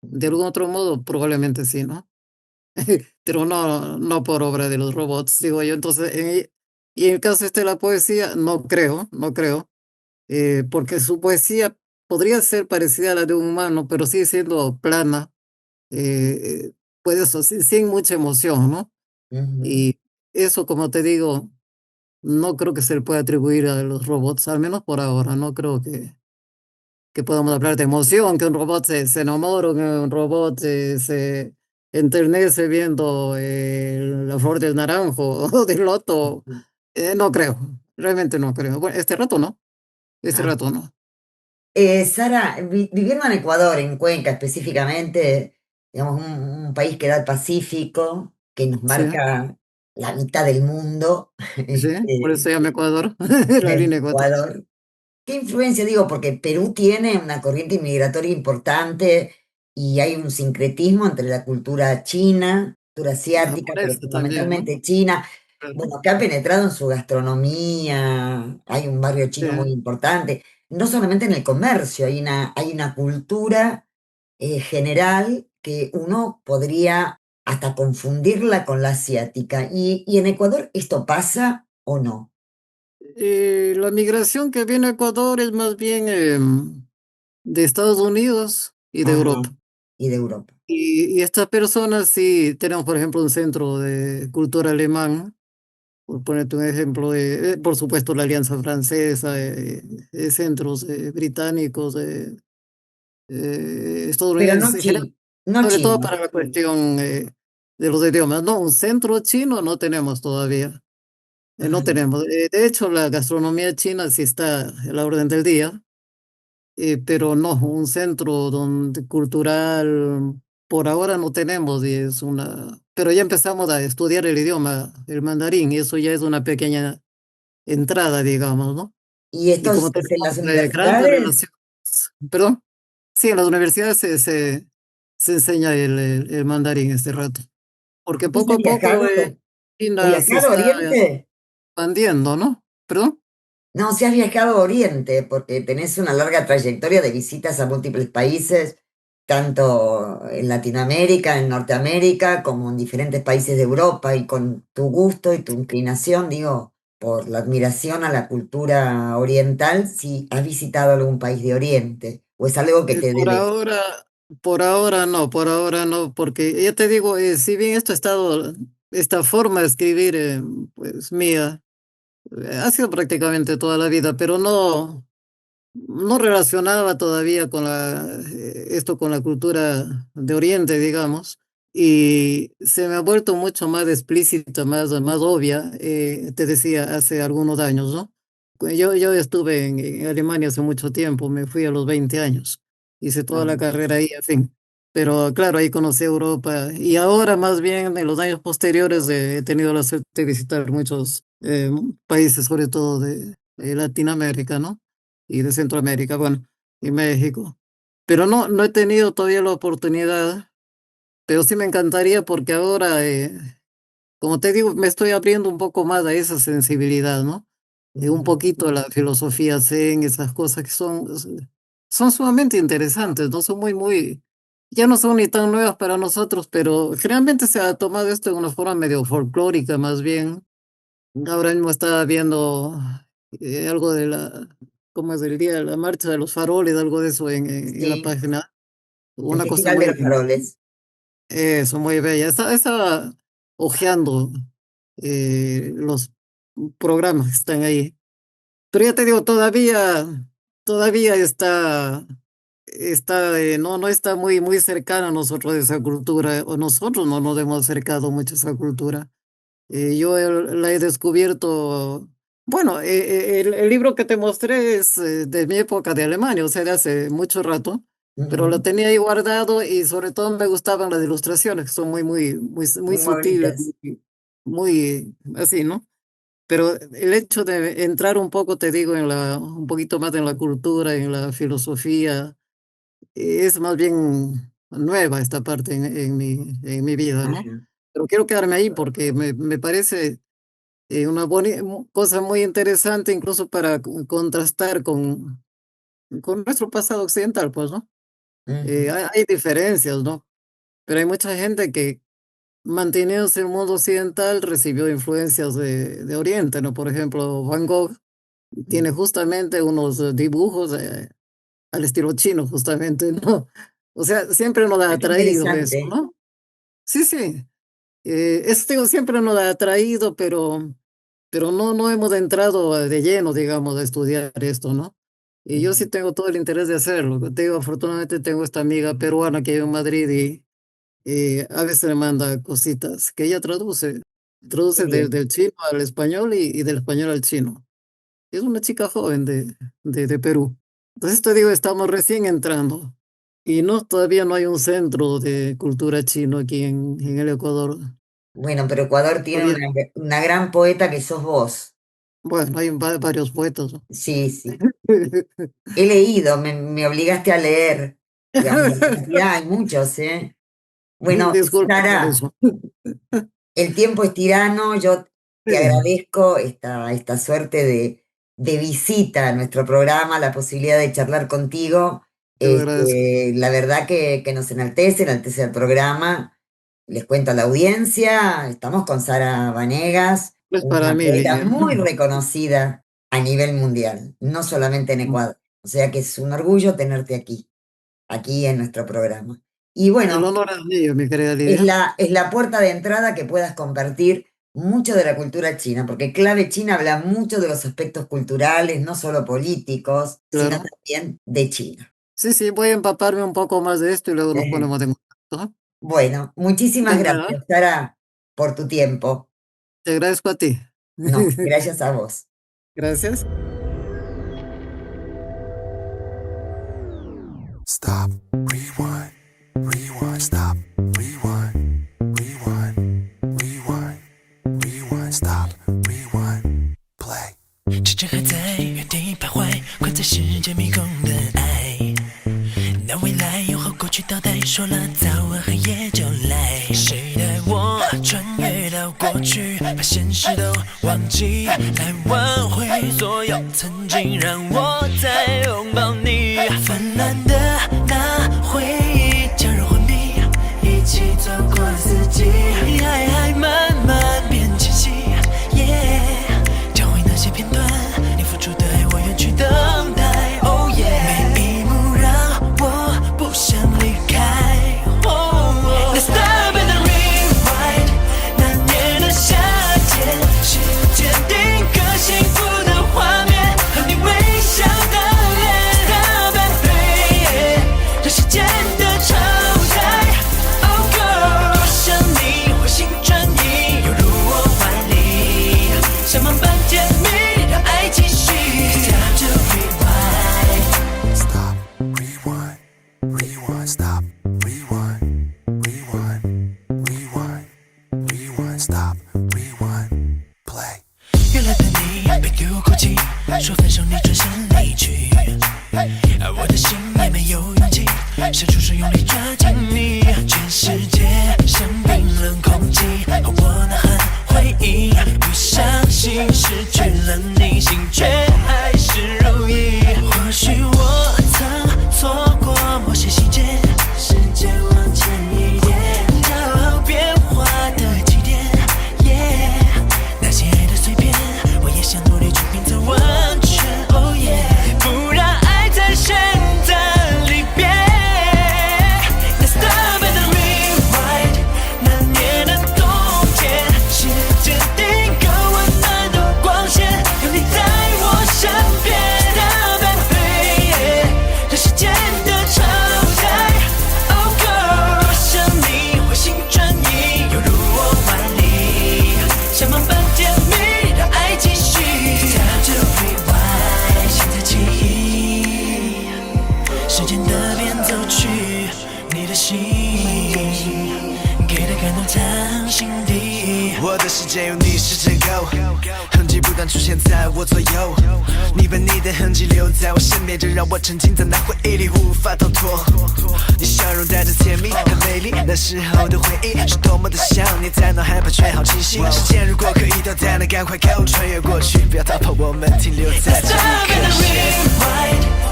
De algún otro modo, probablemente sí, ¿no? Pero no por obra de los robots, digo yo. Entonces, y en el caso este de la poesía, no creo, porque su poesía podría ser parecida a la de un humano, pero sigue siendo plana, pues eso, sin mucha emoción, ¿no? ujú. Y eso, como te digo, no creo que se le pueda atribuir a los robots, al menos por ahora. No creo que podamos hablar de emoción, que un robot se enamore, que un robot se enternece viendo la flor del naranjo o del loto. No creo, realmente no creo. Bueno, este rato no, este Ah. rato no. Sara, viviendo en Ecuador, en Cuenca específicamente, digamos, un país que da al Pacífico, que nos Sí, marca la mitad del mundo, sí, por eso se llama Ecuador, la línea Ecuador. Ecuador. ¿Qué influencia? Digo, porque Perú tiene una corriente inmigratoria importante y hay un sincretismo entre la cultura china, cultura asiática, pero Japonesa también, ¿no? fundamentalmente china. Claro. Bueno, que ha penetrado en su gastronomía, hay un barrio Sí. chino muy importante, no solamente en el comercio, hay una cultura general que uno podría hasta confundirla con la asiática. Y en Ecuador esto pasa o no? La migración que viene a Ecuador es más bien de Estados Unidos y de Ajá, Europa. y de Europa. Y estas personas sí tenemos, por ejemplo, un centro de cultura alemán, por ponerte un ejemplo, por supuesto la Alianza Francesa, centros británicos, Pero no estadounidenses, en general, chino, no sobre todo chino. para la cuestión de los idiomas. No, un centro chino no tenemos todavía, no Ajá. tenemos. De hecho, la gastronomía china sí está a la orden del día, pero no, un centro donde cultural por ahora no tenemos y es una, pero ya empezamos a estudiar el idioma, el mandarín, y eso ya es una pequeña entrada, digamos, ¿no? ¿Y Y esto como es en tenemos las grandes universidades? relaciones, perdón, sí, en las universidades se enseña el mandarín este rato, porque ¿Vos poco a poco has China se viajado a está Oriente? expandiendo, ¿no? ¿Perdón? No, si has viajado a Oriente, porque tenés una larga trayectoria de visitas a múltiples países, tanto en Latinoamérica, en Norteamérica, como en diferentes países de Europa, y con tu gusto y tu inclinación, digo, por la admiración a la cultura oriental, si has visitado algún país de Oriente, o es algo que Eh, te por debe. ahora, por ahora no, porque ya te digo, si bien esto ha estado, esta forma de escribir, pues mía, ha sido prácticamente toda la vida, pero no relacionaba todavía con esto con la cultura de Oriente, digamos, y se me ha vuelto mucho más explícita, más obvia, te decía, hace algunos años, ¿no? Yo estuve en Alemania hace mucho tiempo, me fui a los 20 años, hice toda la carrera ahí, en fin. Pero claro, ahí conocí Europa y ahora más bien en los años posteriores he tenido la suerte de visitar muchos países, sobre todo de Latinoamérica, ¿no? Y de Centroamérica, bueno, y México. Pero no he tenido todavía la oportunidad, pero sí me encantaría porque ahora, como te digo, me estoy abriendo un poco más a esa sensibilidad, ¿no? Un Ujú. poquito la filosofía zen, esas cosas que son sumamente interesantes, ¿no? Son muy, muy, ya no son ni tan nuevas para nosotros, pero generalmente se ha tomado esto de una forma medio folclórica, más bien. Ahora mismo estaba viendo algo de ¿cómo es el día de la marcha de los faroles, algo de eso en la Sí, página. el Una cosa Festival de muy, los Faroles. eso, muy bella. Estaba hojeando los programas que están ahí. Pero ya te digo, todavía no está muy cercana a nosotros esa cultura, o nosotros no nos hemos acercado mucho a esa cultura. Yo la he descubierto, bueno, el libro que te mostré es de mi época de Alemania, o sea, de hace mucho rato, pero lo Ujú. tenía ahí guardado y sobre todo me gustaban las ilustraciones, que son muy Muy sutiles, bonitas. muy así, ¿no? Pero el hecho de entrar un poco, te digo, un poquito más en la cultura, en la filosofía, es más bien nueva esta parte en mi vida, ¿no? Ajá. Pero quiero quedarme ahí porque me parece una cosa muy interesante incluso para contrastar con nuestro pasado occidental, pues, ¿no? Ujú. Hay diferencias, ¿no? Pero hay mucha gente que manteniéndose en el mundo occidental recibió influencias de Oriente, ¿no? Por ejemplo, Van Gogh tiene justamente unos dibujos al estilo chino, justamente, ¿no? O sea, siempre nos ha Ah, qué atraído eso, interesante. ¿no? Sí, sí. Eso digo, siempre nos ha atraído, pero no hemos entrado de lleno, digamos, a estudiar esto, ¿no? Y yo sí Ujú. tengo todo el interés de hacerlo. Te digo, afortunadamente tengo esta amiga peruana que vive en Madrid y a veces me manda cositas que ella Qué traduce bien. del chino al español y del español al chino. Es una chica joven de Perú. Entonces te digo, estamos recién entrando y todavía no hay un centro de cultura chino aquí en el Ecuador. Bueno, pero Ecuador tiene Todavía, una gran poeta que sos vos. bueno, hay varios poetas, ¿no? Sí, sí. He leído, me obligaste a leer. Digamos, en cantidad hay muchos, ¿eh? Bueno, Disculpa por Sara, eso. el tiempo es tirano. Yo te Sí, agradezco esta suerte de visita a nuestro programa, la posibilidad de charlar contigo. te lo agradezco. La verdad que nos enaltece el programa. Les cuento a la audiencia, estamos con Sara Vanegas, Es para una mí, poeta Lilia. muy reconocida a nivel mundial, no solamente en Ecuador. O sea que es un orgullo tenerte aquí en nuestro programa. Y El bueno, honor es mío, mi querida es Lidia. la puerta de entrada que puedas compartir mucho de la cultura china, porque Clave China habla mucho de los aspectos culturales, no solo políticos, sino Claro. también de China. Sí, sí, voy a empaparme un poco más de esto y luego nos ponemos en contacto. Bueno, muchísimas Venga, gracias, Sara, por tu tiempo. te agradezco a ti. No, gracias a vos. Gracias. Stop, rewind, rewind, stop, rewind, rewind, rewind, rewind, stop, rewind, play. 时针还在原地徘徊，困在世界迷宫的爱。那未来又和过去倒带，说了早晚黑夜就来。谁带我穿越到过去，把现实都忘记，来挽回所有曾经，让我再拥抱你。纷乱的那回忆，将人昏迷，一起走过四季，爱爱慢慢变清晰。找回那些片段，你付出的爱，我愿去等待。Oh yeah，每一幕让我不想离开。Let's stop and rewind，那年的夏天，时间定格幸福的画面，和你微笑的脸。Stop and play，让时间的超载。Oh girl，多想你回心转意，犹如我怀里，像梦般甜蜜，让爱继续。Time to rewind。 Stop, rewind, rewind, stop, rewind, rewind, rewind, rewind, stop, rewind, play. 原来的你别给我哭泣，说分手你转身离去，而我的心也没有勇气，伸出手用力抓紧你，全世界像冰冷空气，和我呐喊回忆，不相信失去了你，心却还是如意。或许我曾错过某些细节，世界。间有你是真够，痕迹不断出现在我左右，你把你的痕迹留在我身边，这让我沉浸在那回忆里无法逃脱。你笑容带着甜蜜和美丽，那时候的回忆是多么的想你，在脑海盘旋好清晰。时间如果可以倒带，那赶快给我穿越过去，不要逃跑，我们停留在这一刻。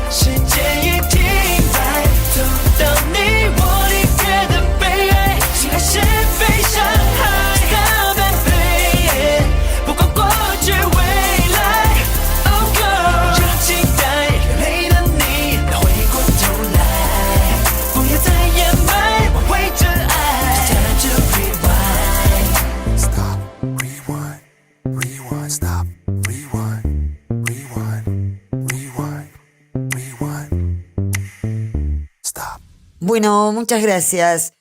时间已停摆，走到你我离别的悲哀，心还是飞上海和半飞，不管过去未来。Oh girl， 让期待流泪的你回过头来，不要再掩埋挽回真爱，就带着 rewind。 Stop, rewind, rewind, stop, rewind, rewind, rewind, rewind, stop. Bueno, muchas gracias,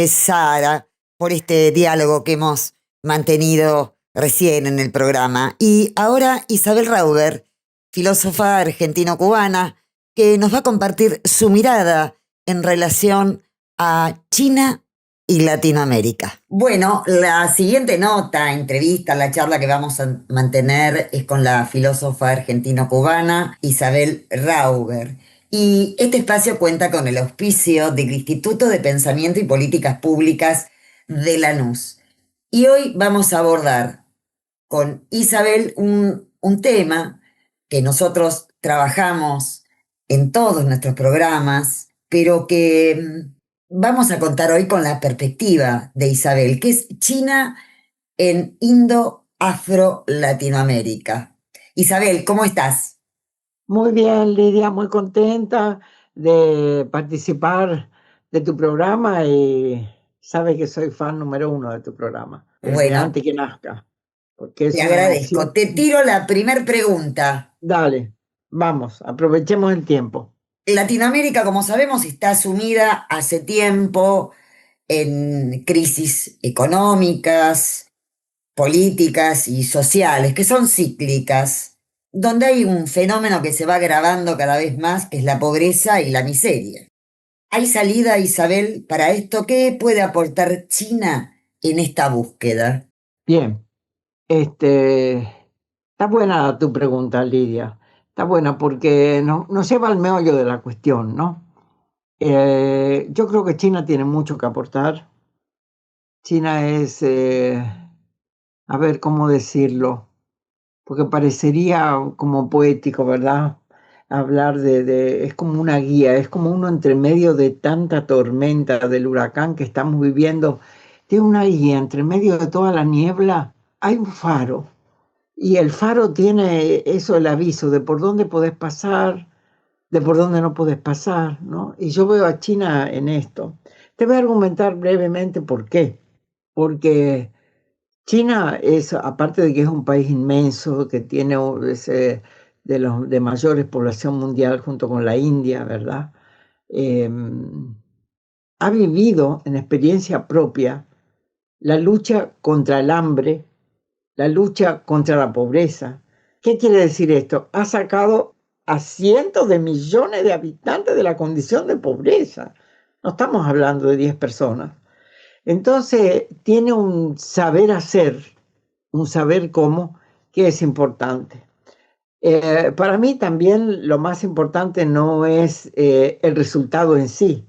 Sara, por este diálogo que hemos mantenido recién en el programa. Y ahora Isabel Rauber, filósofa argentino-cubana, que nos va a compartir su mirada en relación a China y Latinoamérica. Bueno, la siguiente nota, entrevista, la charla que vamos a mantener es con la filósofa argentino-cubana Isabel Rauber. Y este espacio cuenta con el auspicio del Instituto de Pensamiento y Políticas Públicas de Lanús. Y hoy vamos a abordar con Isabel un tema que nosotros trabajamos en todos nuestros programas, pero que vamos a contar hoy con la perspectiva de Isabel, que es China en Indo-Afro-Latinoamérica. Isabel, ¿cómo estás? Muy bien, Lidia, muy contenta de participar de tu programa y sabes que soy fan número 1 de tu programa, desde Bueno, antes que nazca. Porque te agradezco. Te tiro la primer pregunta. Dale, vamos, aprovechemos el tiempo. Latinoamérica, como sabemos, está sumida hace tiempo en crisis económicas, políticas y sociales, que son cíclicas, donde hay un fenómeno que se va agravando cada vez más, que es la pobreza y la miseria. ¿Hay salida, Isabel, para esto? ¿Qué puede aportar China en esta búsqueda? Bien, está buena tu pregunta, Lidia. Está buena porque nos lleva al meollo de la cuestión, ¿no? Yo creo que China tiene mucho que aportar. China es, a ver cómo decirlo, porque parecería como poético, ¿verdad? Hablar es como una guía, es como uno entre medio de tanta tormenta del huracán que estamos viviendo. Tiene una guía, entre medio de toda la niebla hay un faro. Y el faro tiene eso, el aviso de por dónde podés pasar, de por dónde no podés pasar, ¿no? Y yo veo a China en esto. Te voy a argumentar brevemente por qué. Porque China es, aparte de que es un país inmenso, que tiene de mayores población mundial junto con la India, ¿verdad? Ha vivido en experiencia propia la lucha contra el hambre, la lucha contra la pobreza. ¿Qué quiere decir esto? Ha sacado a cientos de millones de habitantes de la condición de pobreza. No estamos hablando de 10 personas. Entonces, tiene un saber hacer, un saber cómo, que es importante. Para mí también lo más importante no es el resultado en sí,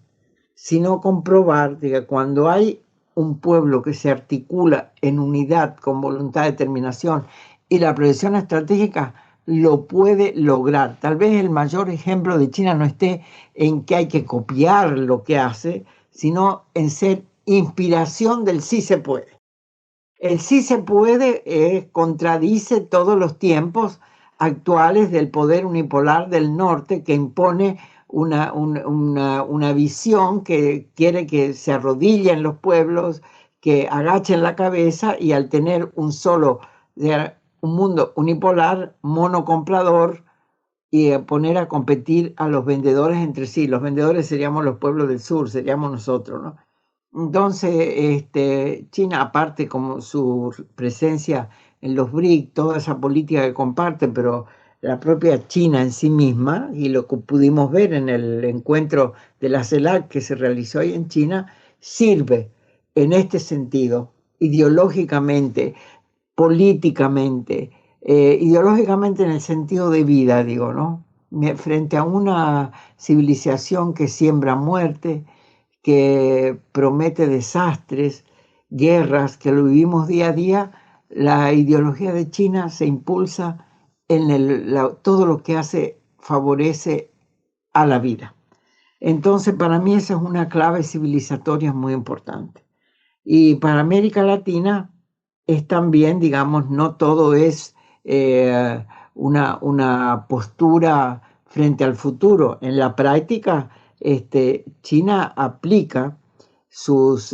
sino comprobar que cuando hay un pueblo que se articula en unidad con voluntad de determinación y la proyección estratégica lo puede lograr. Tal vez el mayor ejemplo de China no esté en que hay que copiar lo que hace, sino en ser inspiración del sí se puede. El sí se puede contradice todos los tiempos actuales del poder unipolar del norte que impone una visión que quiere que se arrodillen los pueblos, que agachen la cabeza y al tener un mundo unipolar, monocomprador, y poner a competir a los vendedores entre sí. Los vendedores seríamos los pueblos del sur, seríamos nosotros, ¿no? Entonces, China, aparte como su presencia en los BRIC, toda esa política que comparte, pero la propia China en sí misma, y lo que pudimos ver en el encuentro de la CELAC que se realizó ahí en China, sirve en este sentido, ideológicamente, políticamente, ideológicamente en el sentido de vida, digo, ¿no? Frente a una civilización que siembra muerte, que promete desastres, guerras, que lo vivimos día a día, la ideología de China se impulsa en todo lo que hace favorece a la vida. Entonces, para mí esa es una clave civilizatoria muy importante. Y para América Latina es también, digamos, no todo es una postura frente al futuro. En la práctica, China aplica sus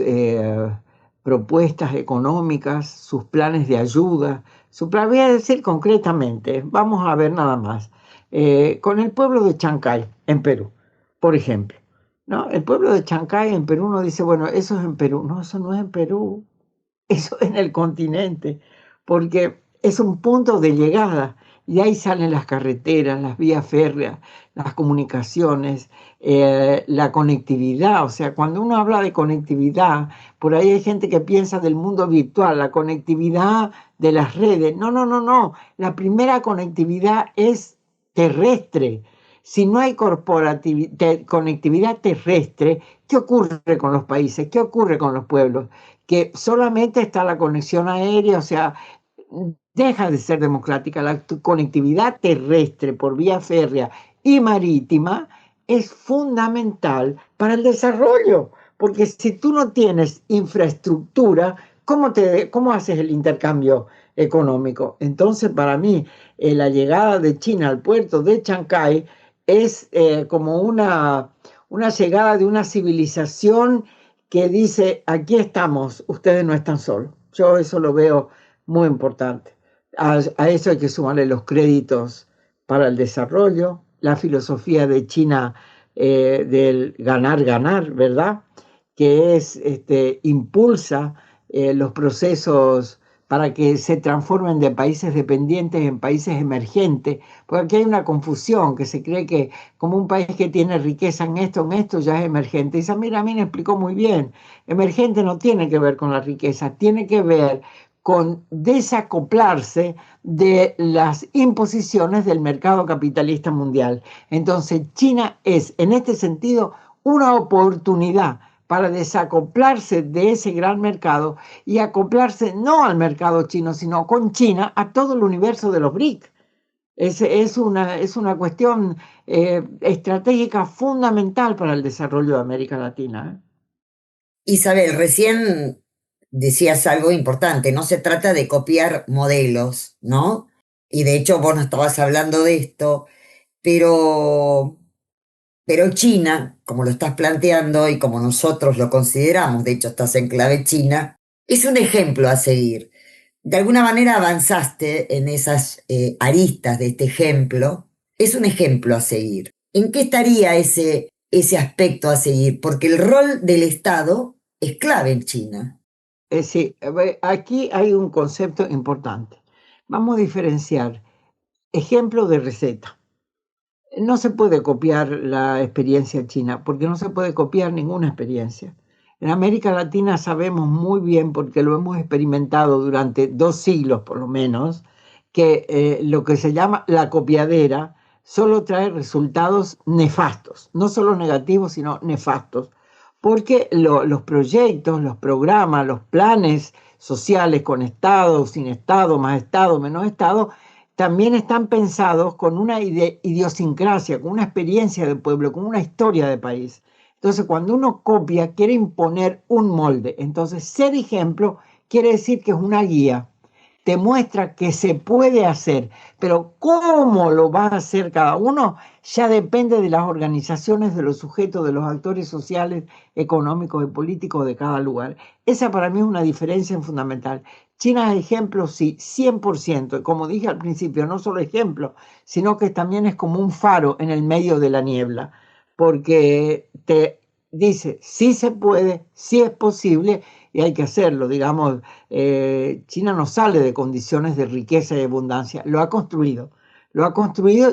propuestas económicas, sus planes de ayuda. Voy a decir concretamente, vamos a ver nada más, con el pueblo de Chancay, en Perú, por ejemplo. ¿No? El pueblo de Chancay en Perú, uno dice, bueno, eso es en Perú. No, eso no es en Perú, eso es en el continente, porque es un punto de llegada y ahí salen las carreteras, las vías férreas, las comunicaciones, la conectividad. O sea, cuando uno habla de conectividad, por ahí hay gente que piensa del mundo virtual, la conectividad de las redes. No, no, no, no. La primera conectividad es terrestre. Si no hay conectividad terrestre, ¿qué ocurre con los países? ¿Qué ocurre con los pueblos? Que solamente está la conexión aérea, o sea, deja de ser democrática. La conectividad terrestre por vía férrea y marítima es fundamental para el desarrollo, porque si tú no tienes infraestructura, ¿cómo haces el intercambio económico? Entonces, para mí, la llegada de China al puerto de Chancay es como una llegada de una civilización que dice, aquí estamos, ustedes no están solos. Yo eso lo veo muy importante. A eso hay que sumarle los créditos para el desarrollo, la filosofía de China del ganar, ¿verdad? Que impulsa los procesos para que se transformen de países dependientes en países emergentes, porque aquí hay una confusión, que se cree que como un país que tiene riqueza en esto ya es emergente. Y Samir Amin explicó muy bien, emergente no tiene que ver con la riqueza, tiene que ver con desacoplarse de las imposiciones del mercado capitalista mundial. Entonces, China es, en este sentido, una oportunidad para desacoplarse de ese gran mercado y acoplarse no al mercado chino, sino con China a todo el universo de los BRIC. Es una cuestión estratégica fundamental para el desarrollo de América Latina. Isabel, recién decías algo importante, no se trata de copiar modelos, ¿no? Y de hecho vos no estabas hablando de esto, pero China, como lo estás planteando y como nosotros lo consideramos, de hecho estás en clave China, es un ejemplo a seguir. De alguna manera avanzaste en esas aristas de este ejemplo, es un ejemplo a seguir. ¿En qué estaría ese aspecto a seguir? Porque el rol del Estado es clave en China. Sí, aquí hay un concepto importante. Vamos a diferenciar ejemplo de receta. No se puede copiar la experiencia china, porque no se puede copiar ninguna experiencia. En América Latina sabemos muy bien, porque lo hemos experimentado durante 2 siglos por lo menos, que lo que se llama la copiadera solo trae resultados nefastos, no solo negativos, sino nefastos, porque los proyectos, los programas, los planes sociales con Estado, sin Estado, más Estado, menos Estado, también están pensados con una idiosincrasia, con una experiencia de pueblo, con una historia de país. Entonces, cuando uno copia, quiere imponer un molde. Entonces, ser ejemplo quiere decir que es una guía. Te muestra que se puede hacer, pero cómo lo va a hacer cada uno ya depende de las organizaciones, de los sujetos, de los actores sociales, económicos y políticos de cada lugar. Esa para mí es una diferencia fundamental. China es ejemplo, sí, 100%. Y como dije al principio, no solo ejemplo, sino que también es como un faro en el medio de la niebla, porque te dice, sí se puede, sí es posible, y hay que hacerlo. Digamos, China no sale de condiciones de riqueza y abundancia, lo ha construido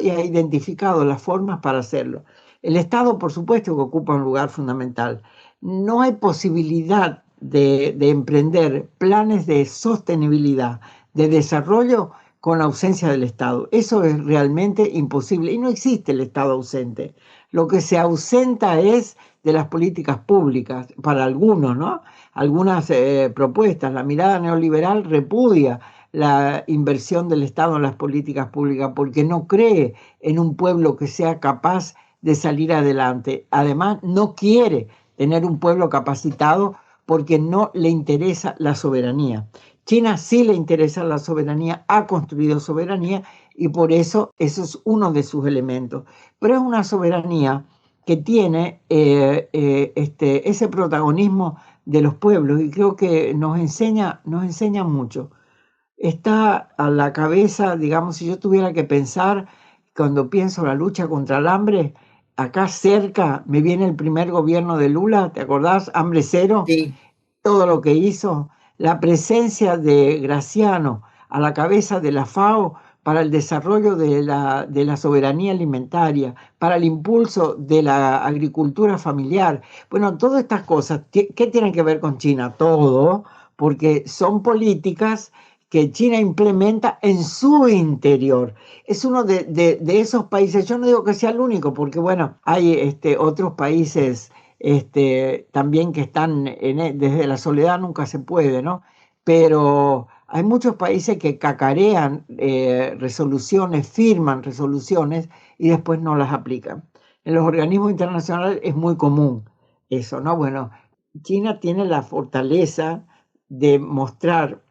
y ha identificado las formas para hacerlo. El Estado, por supuesto, que ocupa un lugar fundamental. No hay posibilidad de emprender planes de sostenibilidad, de desarrollo con la ausencia del Estado. Eso es realmente imposible y no existe el Estado ausente. Lo que se ausenta es de las políticas públicas, para algunos, ¿no? Algunas propuestas. La mirada neoliberal repudia la inversión del Estado en las políticas públicas porque no cree en un pueblo que sea capaz de salir adelante. Además, no quiere tener un pueblo capacitado porque no le interesa la soberanía. China sí le interesa la soberanía, ha construido soberanía y por eso es uno de sus elementos. Pero es una soberanía que tiene ese protagonismo de los pueblos y creo que nos enseña mucho. Está a la cabeza, digamos, si yo tuviera que pensar, cuando pienso en la lucha contra el hambre, acá cerca me viene el primer gobierno de Lula, ¿te acordás? Hambre cero, Sí. todo lo que hizo, la presencia de Graciano a la cabeza de la FAO para el desarrollo de la soberanía alimentaria, para el impulso de la agricultura familiar. Bueno, todas estas cosas, ¿qué tienen que ver con China? Todo, porque son políticas que China implementa en su interior. Es uno de esos países, yo no digo que sea el único, porque bueno, hay otros países también que están desde la soledad nunca se puede, ¿no? Pero hay muchos países que cacarean resoluciones, firman resoluciones y después no las aplican. En los organismos internacionales es muy común eso, ¿no? Bueno, China tiene la fortaleza de mostrar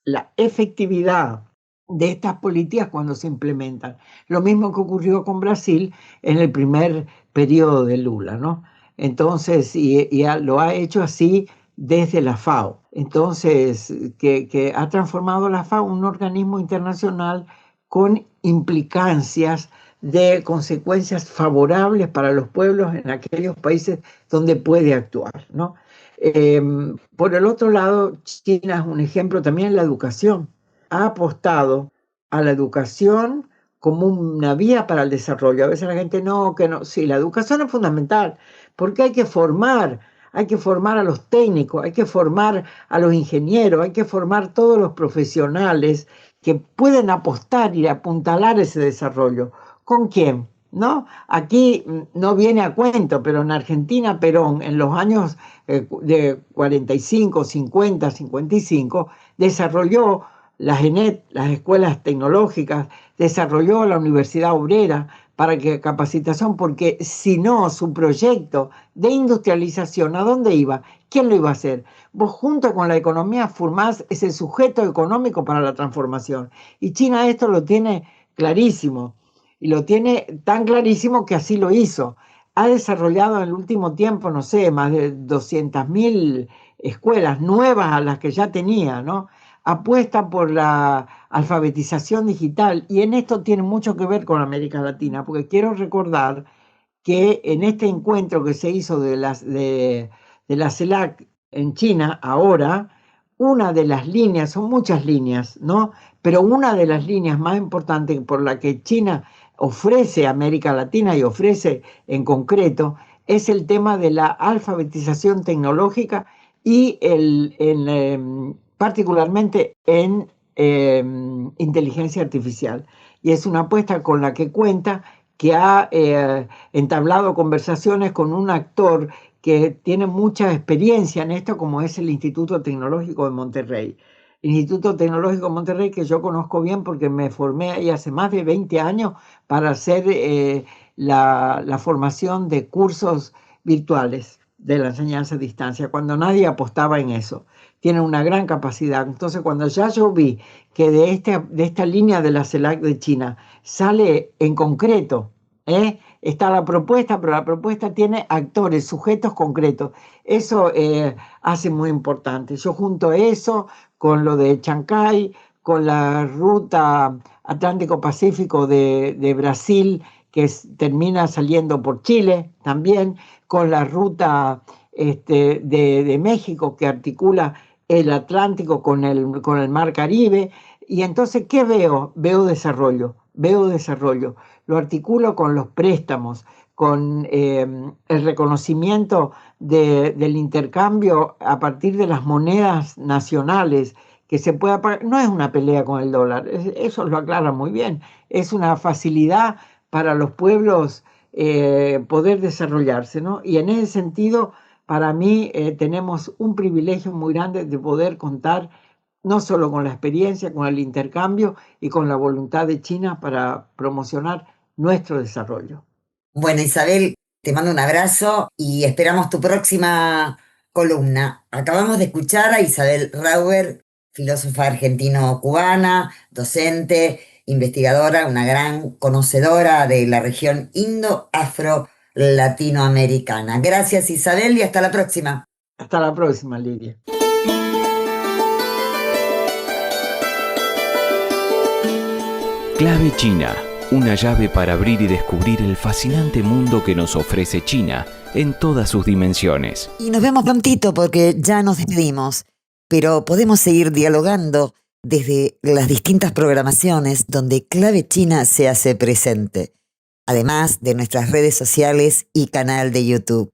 la efectividad de estas políticas cuando se implementan. Lo mismo que ocurrió con Brasil en el primer periodo de Lula, ¿no? Entonces, y lo ha hecho así desde la FAO. Entonces, que ha transformado la FAO en un organismo internacional con implicancias de consecuencias favorables para los pueblos en aquellos países donde puede actuar, ¿no? Por el otro lado, China es un ejemplo también en la educación. Ha apostado a la educación como una vía para el desarrollo. A veces la gente que no. Sí, la educación es fundamental porque hay que formar a los técnicos, hay que formar a los ingenieros, hay que formar todos los profesionales que pueden apostar y apuntalar ese desarrollo. ¿Con quién? ¿No? Aquí no viene a cuento, pero en Argentina Perón en los años de 45, 50, 55 desarrolló las ENET, las escuelas tecnológicas, desarrolló la Universidad Obrera para que capacitación, porque si no, su proyecto de industrialización, ¿a dónde iba? ¿Quién lo iba a hacer? Vos junto con la economía formás ese sujeto económico para la transformación. Y China esto lo tiene clarísimo. Y lo tiene tan clarísimo que así lo hizo. Ha desarrollado en el último tiempo, no sé, más de 200.000 escuelas nuevas a las que ya tenía, ¿no? Apuesta por la alfabetización digital y en esto tiene mucho que ver con América Latina, porque quiero recordar que en este encuentro que se hizo de la CELAC en China ahora, una de las líneas, son muchas líneas, ¿no? Pero una de las líneas más importantes por la que China ofrece a América Latina y ofrece en concreto es el tema de la alfabetización tecnológica y particularmente en inteligencia artificial. Y es una apuesta con la que cuenta, que ha entablado conversaciones con un actor que tiene mucha experiencia en esto, como es el Instituto Tecnológico de Monterrey. El Instituto Tecnológico de Monterrey, que yo conozco bien porque me formé ahí hace más de 20 años para hacer la formación de cursos virtuales de la enseñanza a distancia, cuando nadie apostaba en eso. Tienen una gran capacidad. Entonces, cuando ya yo vi que de esta línea de la CELAC de China sale en concreto, está la propuesta, pero la propuesta tiene actores, sujetos concretos. Eso hace muy importante. Yo junto eso con lo de Chancay, con la ruta Atlántico-Pacífico de Brasil, que termina saliendo por Chile también, con la ruta de México, que articula el Atlántico con el Mar Caribe. Y entonces, ¿qué veo? Veo desarrollo. Lo articulo con los préstamos, con el reconocimiento del intercambio a partir de las monedas nacionales, que se pueda pagar. No es una pelea con el dólar, eso lo aclara muy bien. Es una facilidad para los pueblos poder desarrollarse, ¿no? Y en ese sentido, para mí, tenemos un privilegio muy grande de poder contar no solo con la experiencia, con el intercambio y con la voluntad de China para promocionar nuestro desarrollo. Bueno, Isabel, te mando un abrazo y esperamos tu próxima columna. Acabamos de escuchar a Isabel Rauber, filósofa argentino-cubana, docente, investigadora, una gran conocedora de la región indo-afro-latinoamericana. Gracias, Isabel, y hasta la próxima. Hasta la próxima, Lidia. Clave China, una llave para abrir y descubrir el fascinante mundo que nos ofrece China en todas sus dimensiones. Y nos vemos prontito porque ya nos despedimos, pero podemos seguir dialogando desde las distintas programaciones donde Clave China se hace presente, además de nuestras redes sociales y canal de YouTube.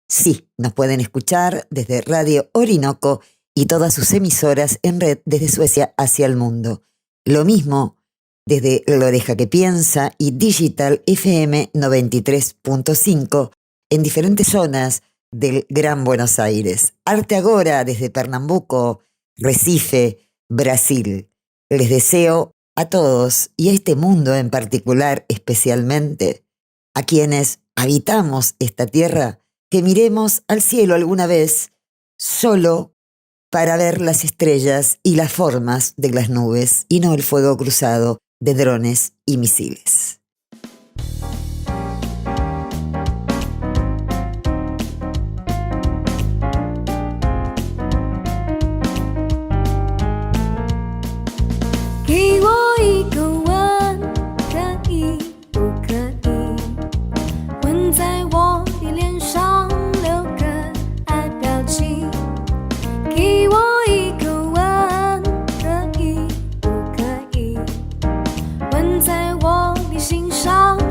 Sí, nos pueden escuchar desde Radio Orinoco y todas sus emisoras en red desde Suecia hacia el mundo. Lo mismo desde La Oreja que Piensa y Digital FM 93.5 en diferentes zonas del Gran Buenos Aires. Arte Agora desde Pernambuco, Recife, Brasil. Les deseo a todos y a este mundo en particular especialmente, a quienes habitamos esta tierra, que miremos al cielo alguna vez solo para ver las estrellas y las formas de las nubes y no el fuego cruzado de drones y misiles.心上